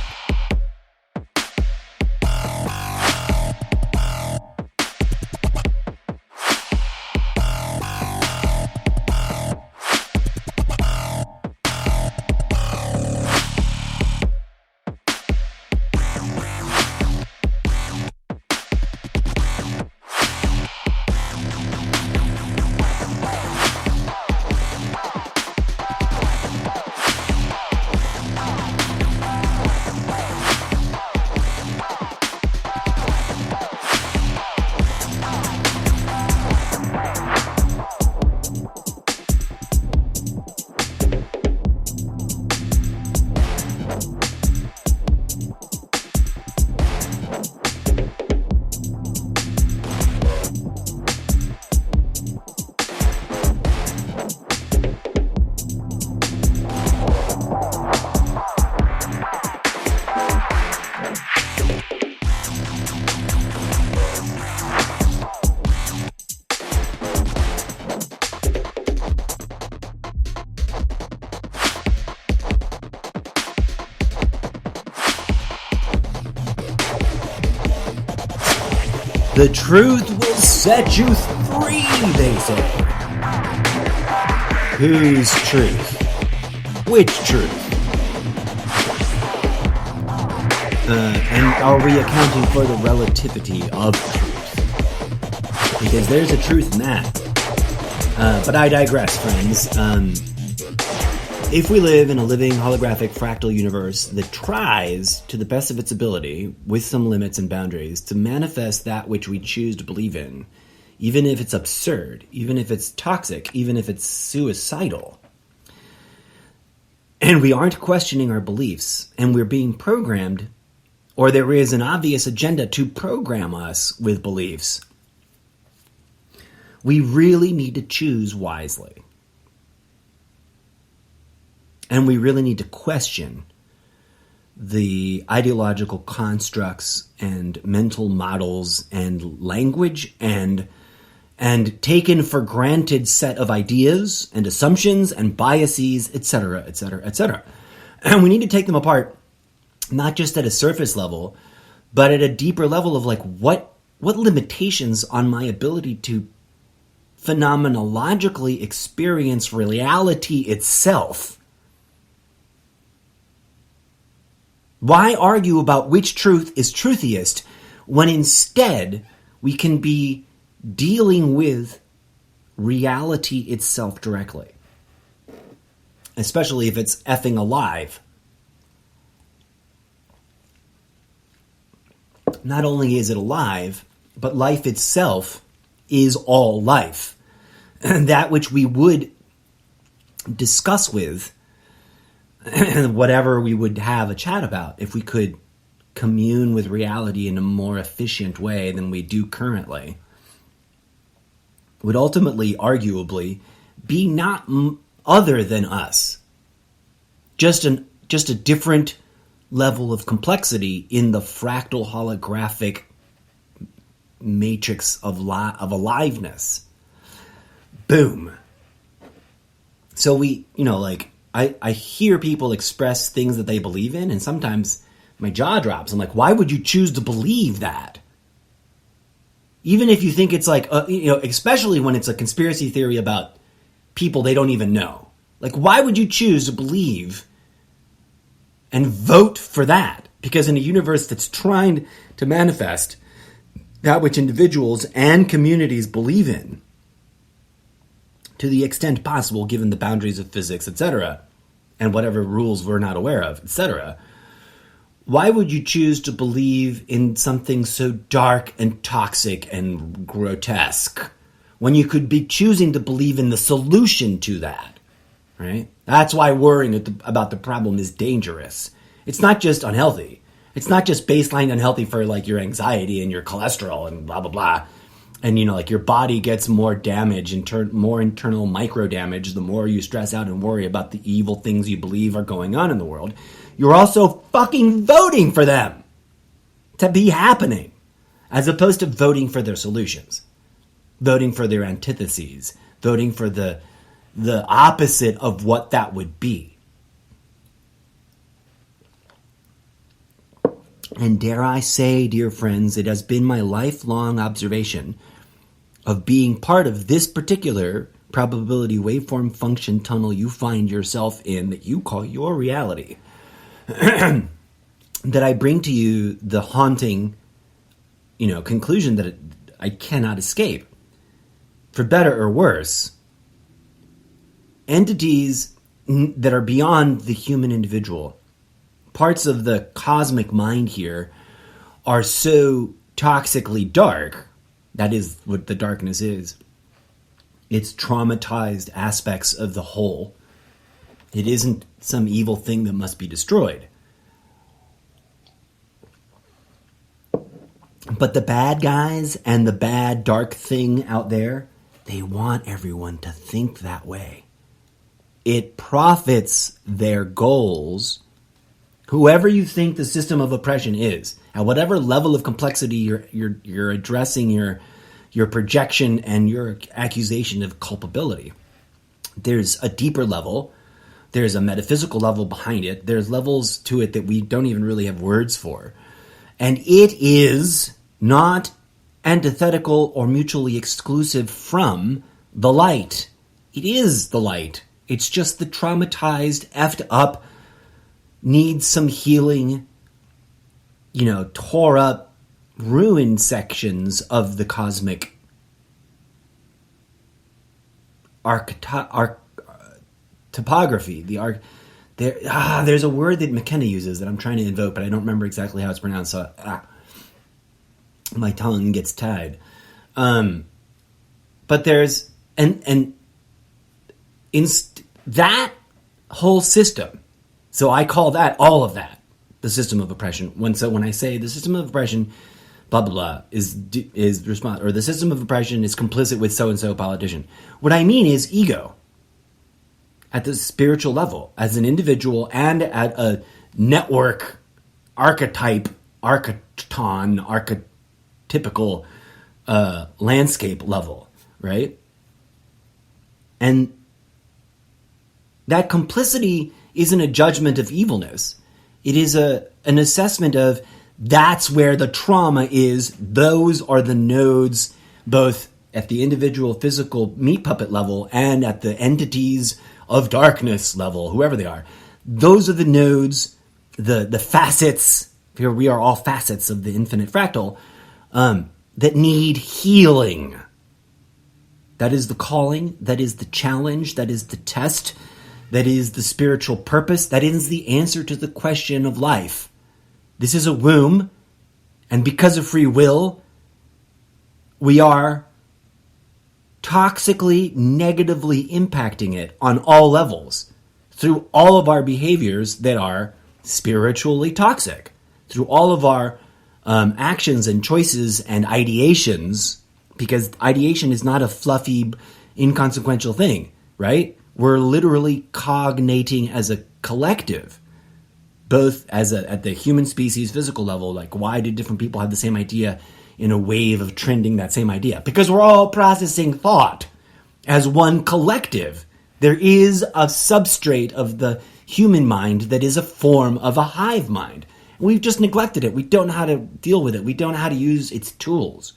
The truth will set you free, they say. Whose truth? Which truth? And are we accounting for the relativity of truth? Because there's a truth in that. But I digress, friends. If we live in a living holographic fractal universe that tries, to the best of its ability, with some limits and boundaries, to manifest that which we choose to believe in, even if it's absurd, even if it's toxic, even if it's suicidal, and we aren't questioning our beliefs, and we're being programmed, or there is an obvious agenda to program us with beliefs, we really need to choose wisely. And we really need to question the ideological constructs and mental models and language and taken for granted set of ideas and assumptions and biases, etc., etc., etc. And we need to take them apart, not just at a surface level, but at a deeper level of like what limitations on my ability to phenomenologically experience reality itself. Why argue about which truth is truthiest when instead we can be dealing with reality itself directly? Especially if it's effing alive. Not only is it alive, but life itself is all life. And that which we would discuss with whatever we would have a chat about if we could commune with reality in a more efficient way than we do currently would ultimately, arguably, be not other than us. Just a different level of complexity in the fractal holographic matrix of aliveness. Boom. So we, I hear people express things that they believe in, and sometimes my jaw drops. I'm like, why would you choose to believe that? Even if you think it's like, especially when it's a conspiracy theory about people they don't even know. Like, why would you choose to believe and vote for that? Because in a universe that's trying to manifest that which individuals and communities believe in, to the extent possible, given the boundaries of physics, etc., and whatever rules we're not aware of, etc., why would you choose to believe in something so dark and toxic and grotesque when you could be choosing to believe in the solution to that, right? That's why worrying about the problem is dangerous. It's not just unhealthy. It's not just baseline unhealthy for like your anxiety and your cholesterol and blah, blah, blah. And, like your body gets more damage, more internal micro damage, the more you stress out and worry about the evil things you believe are going on in the world. You're also fucking voting for them to be happening, as opposed to voting for their solutions, voting for their antitheses, voting for the opposite of what that would be. And dare I say, dear friends, it has been my lifelong observation of being part of this particular probability waveform function tunnel you find yourself in, that you call your reality, that I bring to you the haunting, conclusion that I cannot escape. For better or worse, entities that are beyond the human individual, parts of the cosmic mind here, are so toxically dark. That is what the darkness is. It's traumatized aspects of the whole. It isn't some evil thing that must be destroyed. But the bad guys and the bad dark thing out there, they want everyone to think that way. It profits their goals. Whoever you think the system of oppression is, at whatever level of complexity you're addressing your projection and your accusation of culpability, there's a deeper level. There's a metaphysical level behind it. There's levels to it that we don't even really have words for. And it is not antithetical or mutually exclusive from the light. It is the light. It's just the traumatized, effed up, needs some healing, tore up, ruined sections of the cosmic topography. There's a word that McKenna uses that I'm trying to invoke, but I don't remember exactly how it's pronounced, so my tongue gets tied. But there's that whole system. So I call that, all of that, the system of oppression. When I say the system of oppression, blah blah blah, is response, or the system of oppression is complicit with so and so politician, what I mean is ego. At the spiritual level, as an individual and at a network archetype, archetypical landscape level, right? And that complicity isn't a judgment of evilness. It is an assessment of that's where the trauma is. Those are the nodes, both at the individual physical meat puppet level and at the entities of darkness level, whoever they are. Those are the nodes, the facets. Here we are all facets of the infinite fractal that need healing. That is the calling. That is the challenge. That is the test. That is the spiritual purpose. That is the answer to the question of life. This is a womb, and because of free will, we are toxically, negatively impacting it on all levels through all of our behaviors that are spiritually toxic, through all of our actions and choices and ideations, because ideation is not a fluffy, inconsequential thing, right? We're literally cognating as a collective, both at the human species physical level. Like, why do different people have the same idea in a wave of trending that same idea? Because we're all processing thought as one collective. There is a substrate of the human mind that is a form of a hive mind. We've just neglected it. We don't know how to deal with it. We don't know how to use its tools.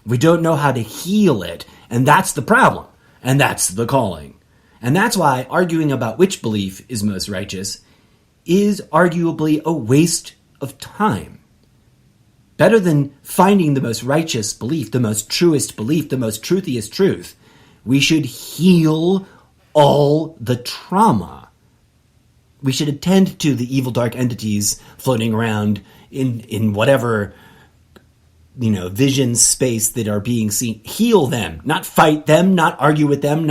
We don't know how to heal it. And that's the problem. And that's the calling. And that's why arguing about which belief is most righteous is arguably a waste of time. Better than finding the most righteous belief, the most truest belief, the most truthiest truth, we should heal all the trauma. We should attend to the evil dark entities floating around in whatever, vision space that are being seen. Heal them, not fight them, not argue with them,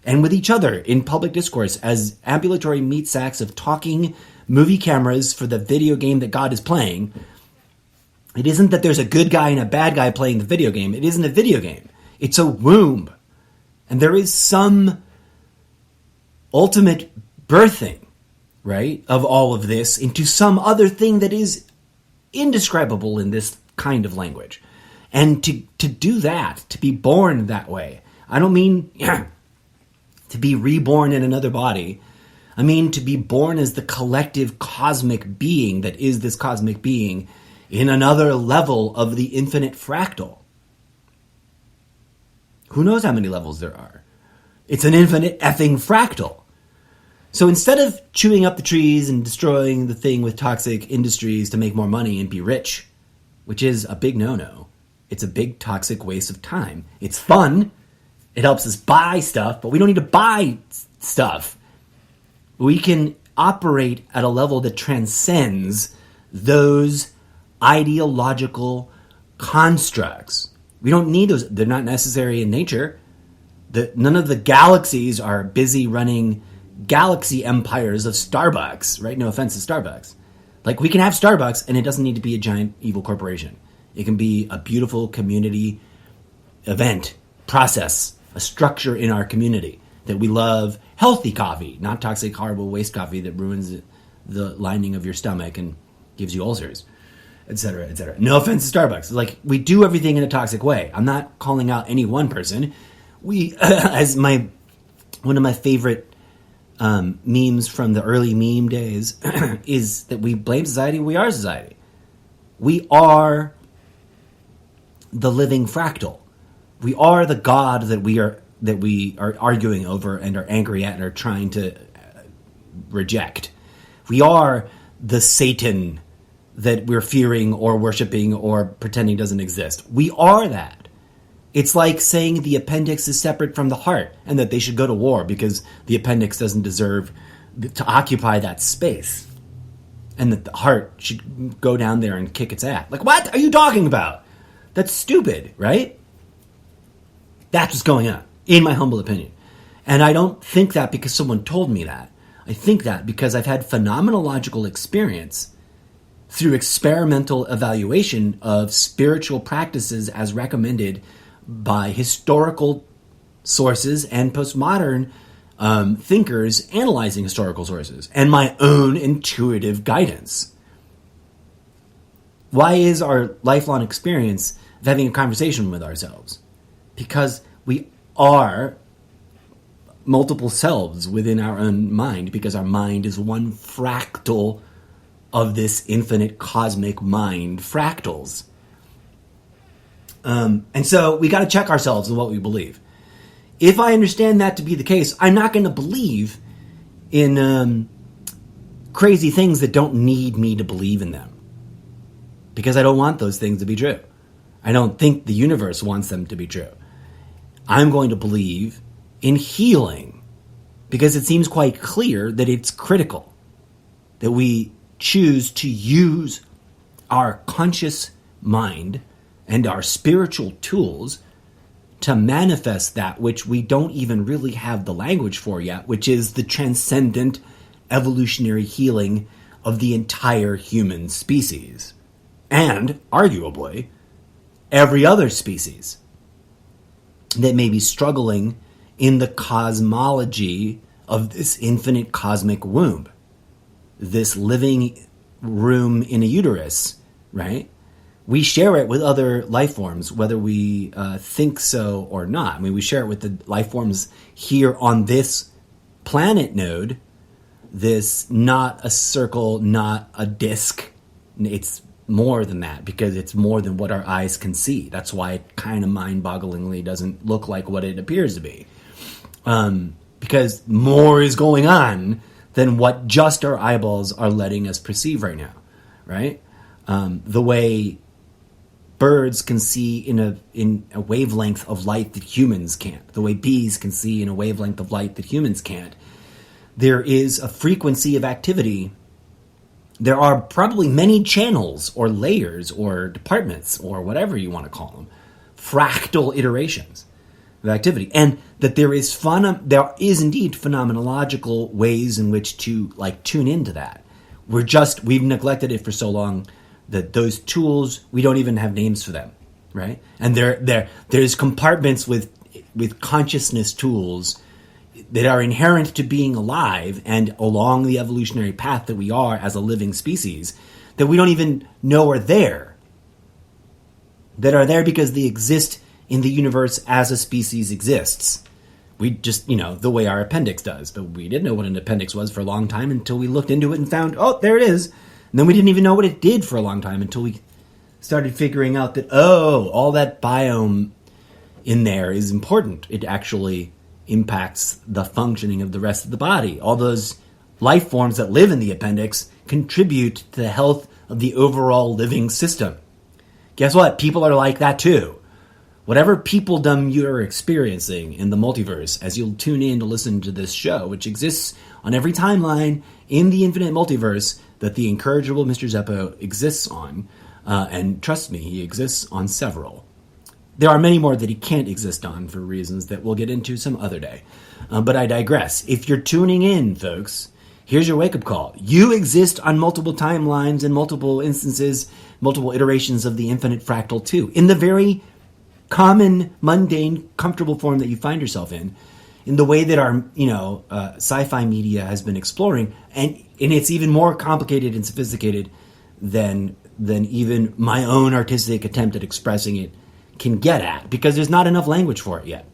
and with each other in public discourse as ambulatory meat sacks of talking movie cameras for the video game that God is playing. It isn't that there's a good guy and a bad guy playing the video game. It isn't a video game. It's a womb. And there is some ultimate birthing, right, of all of this into some other thing that is indescribable in this kind of language. And to do that, to be born that way, I don't mean to be reborn in another body. I mean to be born as the collective cosmic being that is this cosmic being in another level of the infinite fractal. Who knows how many levels there are? It's an infinite effing fractal. So instead of chewing up the trees and destroying the thing with toxic industries to make more money and be rich, which is a big no-no, it's a big toxic waste of time. It's fun. It helps us buy stuff, but we don't need to buy stuff. We can operate at a level that transcends those ideological constructs. We don't need those. They're not necessary in nature. None of the galaxies are busy running galaxy empires of Starbucks, right? No offense to Starbucks. Like, we can have Starbucks, and it doesn't need to be a giant evil corporation. It can be a beautiful community event, process, a structure in our community that we love. Healthy coffee, not toxic, horrible waste coffee that ruins the lining of your stomach and gives you ulcers, etc., etc. No offense to Starbucks. Like, we do everything in a toxic way. I'm not calling out any one person. We, as one of my favorite memes from the early meme days is that we blame society. We are society. We are the living fractal. We are the God that we are arguing over and are angry at and are trying to reject. We are the Satan that we're fearing or worshiping or pretending doesn't exist. We are that. It's like saying the appendix is separate from the heart and that they should go to war because the appendix doesn't deserve to occupy that space and that the heart should go down there and kick its ass. Like, what are you talking about? That's stupid, right? That's what's going on, in my humble opinion. And I don't think that because someone told me that. I think that because I've had phenomenological experience through experimental evaluation of spiritual practices as recommended by historical sources and postmodern thinkers analyzing historical sources, and my own intuitive guidance. Why is our lifelong experience of having a conversation with ourselves? Because we are multiple selves within our own mind, because our mind is one fractal of this infinite cosmic mind fractals. And so we got to check ourselves in what we believe. If I understand that to be the case, I'm not going to believe in crazy things that don't need me to believe in them, because I don't want those things to be true. I don't think the universe wants them to be true. I'm going to believe in healing because it seems quite clear that it's critical that we choose to use our conscious mind and our spiritual tools to manifest that which we don't even really have the language for yet, which is the transcendent evolutionary healing of the entire human species, and arguably every other species that may be struggling in the cosmology of this infinite cosmic womb, this living room in a uterus, right? We share it with other life forms, whether we think so or not. I mean, we share it with the life forms here on this planet node, this not a circle, not a disc. It's more than that, because it's more than what our eyes can see. That's why it kind of mind-bogglingly doesn't look like what it appears to be. Because more is going on than what just our eyeballs are letting us perceive right now, right? The way birds can see in a wavelength of light that humans can't. The way bees can see in a wavelength of light that humans can't. There is a frequency of activity. There are probably many channels or layers or departments or whatever you want to call them, fractal iterations of activity, and that there is indeed phenomenological ways in which to tune into that. We've neglected it for so long that those tools, we don't even have names for them, right? And there's compartments with consciousness tools that are inherent to being alive and along the evolutionary path that we are as a living species that we don't even know are there. That are there because they exist in the universe as a species exists. We just, the way our appendix does. But we didn't know what an appendix was for a long time until we looked into it and found, oh, there it is. And then we didn't even know what it did for a long time until we started figuring out that, all that biome in there is important. It actually impacts the functioning of the rest of the body. All those life forms that live in the appendix contribute to the health of the overall living system. Guess what? People are like that too. Whatever peopledom you're experiencing in the multiverse, as you'll tune in to listen to this show, which exists on every timeline in the infinite multiverse that the incorrigible Mr. Zeppo exists on, and trust me, he exists on several. There are many more that he can't exist on for reasons that we'll get into some other day. But I digress. If you're tuning in, folks, here's your wake-up call. You exist on multiple timelines and multiple instances, multiple iterations of the infinite fractal too, in the very common, mundane, comfortable form that you find yourself in the way that our, sci-fi media has been exploring, and it's even more complicated and sophisticated than even my own artistic attempt at expressing it can get at, because there's not enough language for it yet.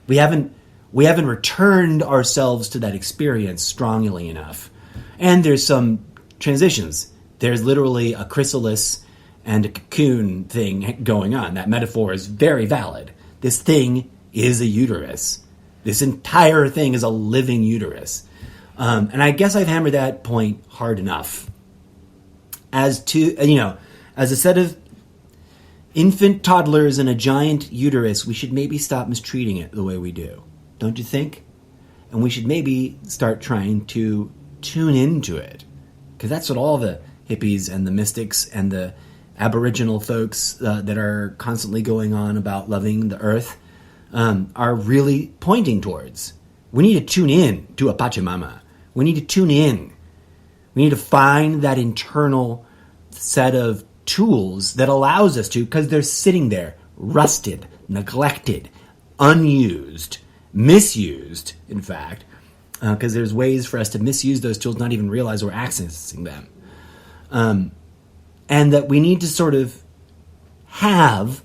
We haven't returned ourselves to that experience strongly enough, and there's some transitions. There's literally a chrysalis and a cocoon thing going on. That metaphor is very valid. This thing is a uterus. This entire thing is a living uterus. And I guess I've hammered that point hard enough. As a set of infant toddlers in a giant uterus, we should maybe stop mistreating it the way we do. Don't you think? And we should maybe start trying to tune into it. Because that's what all the hippies and the mystics and the Aboriginal folks that are constantly going on about loving the earth are really pointing towards. We need to tune in to a Pachamama. We need to tune in. We need to find that internal set of tools that allows us to, because they're sitting there, rusted, neglected, unused, misused, in fact, because there's ways for us to misuse those tools, not even realize we're accessing them. And that we need to sort of have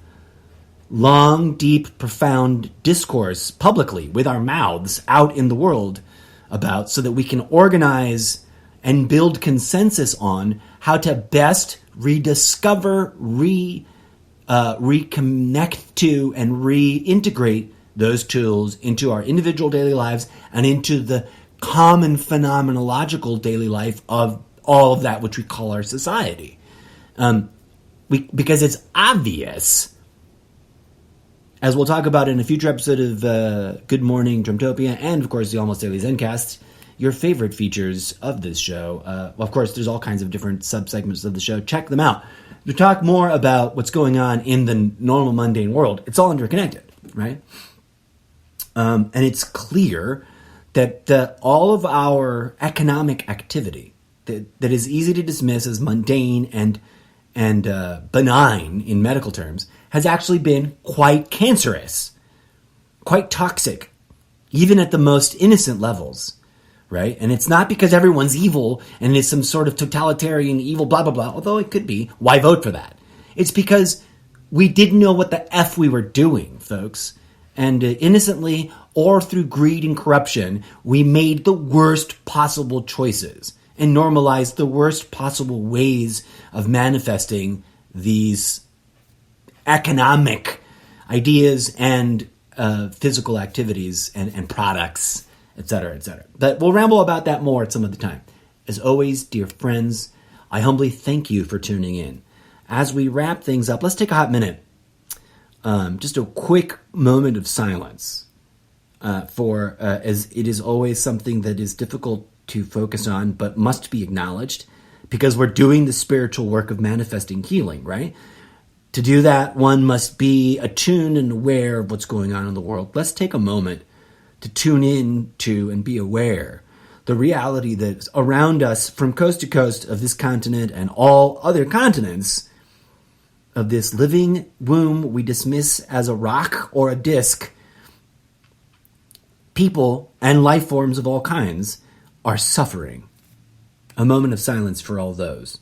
long, deep, profound discourse publicly with our mouths out in the world about, so that we can organize and build consensus on how to best rediscover, reconnect to, and reintegrate those tools into our individual daily lives and into the common phenomenological daily life of all of that which we call our society. Because it's obvious, as we'll talk about in a future episode of Good Morning Drumtopia, and of course the Almost Daily Zencast, your favorite features of this show. Of course, there's all kinds of different subsegments of the show. Check them out. To talk more about what's going on in the normal mundane world, it's all interconnected, right? And it's clear that all of our economic activity that is easy to dismiss as mundane and benign in medical terms has actually been quite cancerous, quite toxic, even at the most innocent levels, right? And it's not because everyone's evil and it's some sort of totalitarian evil, blah, blah, blah, although it could be. Why vote for that? It's because we didn't know what the F we were doing, folks. And innocently or through greed and corruption, we made the worst possible choices and normalize the worst possible ways of manifesting these economic ideas and physical activities and products, etc., etc. But we'll ramble about that more at some other time. As always, dear friends, I humbly thank you for tuning in. As we wrap things up, let's take a hot minute. Just a quick moment of silence as it is always something that is difficult to focus on, but must be acknowledged, because we're doing the spiritual work of manifesting healing, right? To do that, one must be attuned and aware of what's going on in the world. Let's take a moment to tune in to and be aware the reality that's around us from coast to coast of this continent and all other continents, of this living womb we dismiss as a rock or a disc, people and life forms of all kinds are suffering. A moment of silence for all those.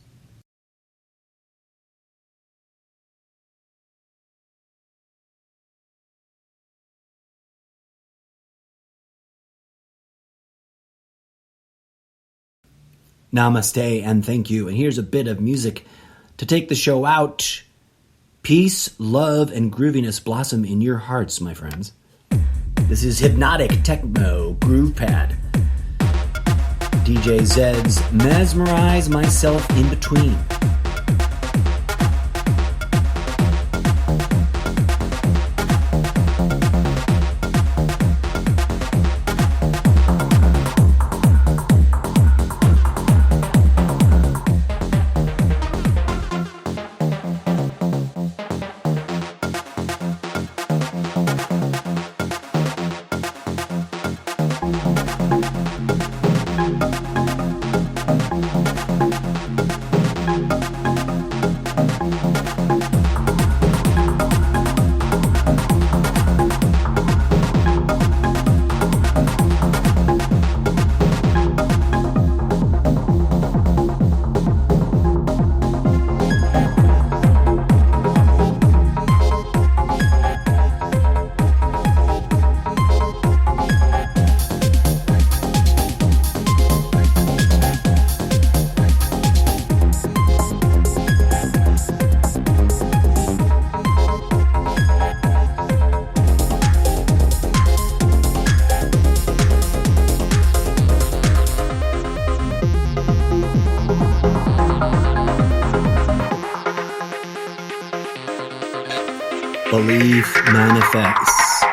Namaste and thank you. And here's a bit of music to take the show out. Peace, love, and grooviness blossom in your hearts, my friends. This is Hypnotic Techno Groove Pad. DJ Zed's Mesmerize Myself in Between. Belief manifests.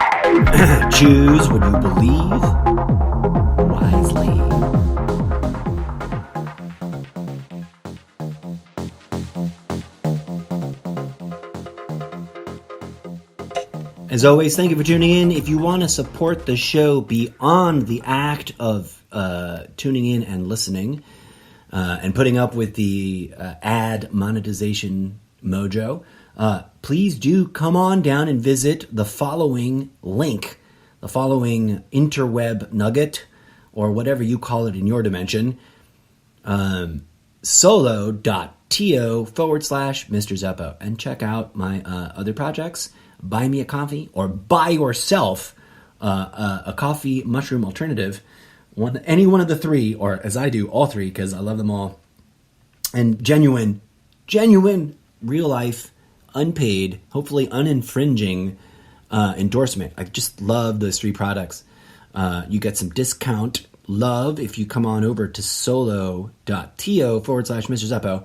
Choose what you believe wisely. As always, thank you for tuning in. If you want to support the show beyond the act of tuning in and listening and putting up with the ad monetization mojo, please do come on down and visit the following link, the following interweb nugget, or whatever you call it in your dimension, solo.to/Mr. Zeppo, and check out my other projects. Buy me a coffee, or buy yourself a coffee mushroom alternative, any one of the three, or as I do, all three, because I love them all. And genuine, real life, unpaid, hopefully uninfringing endorsement. I just love those three products. You get some discount love if you come on over to solo.to/Mr. Zeppo.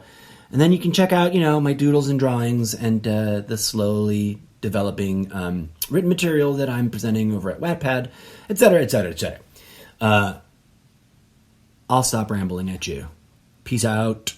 And then you can check out, my doodles and drawings and the slowly developing written material that I'm presenting over at Wattpad, etc., etc., etc. I'll stop rambling at you. Peace out.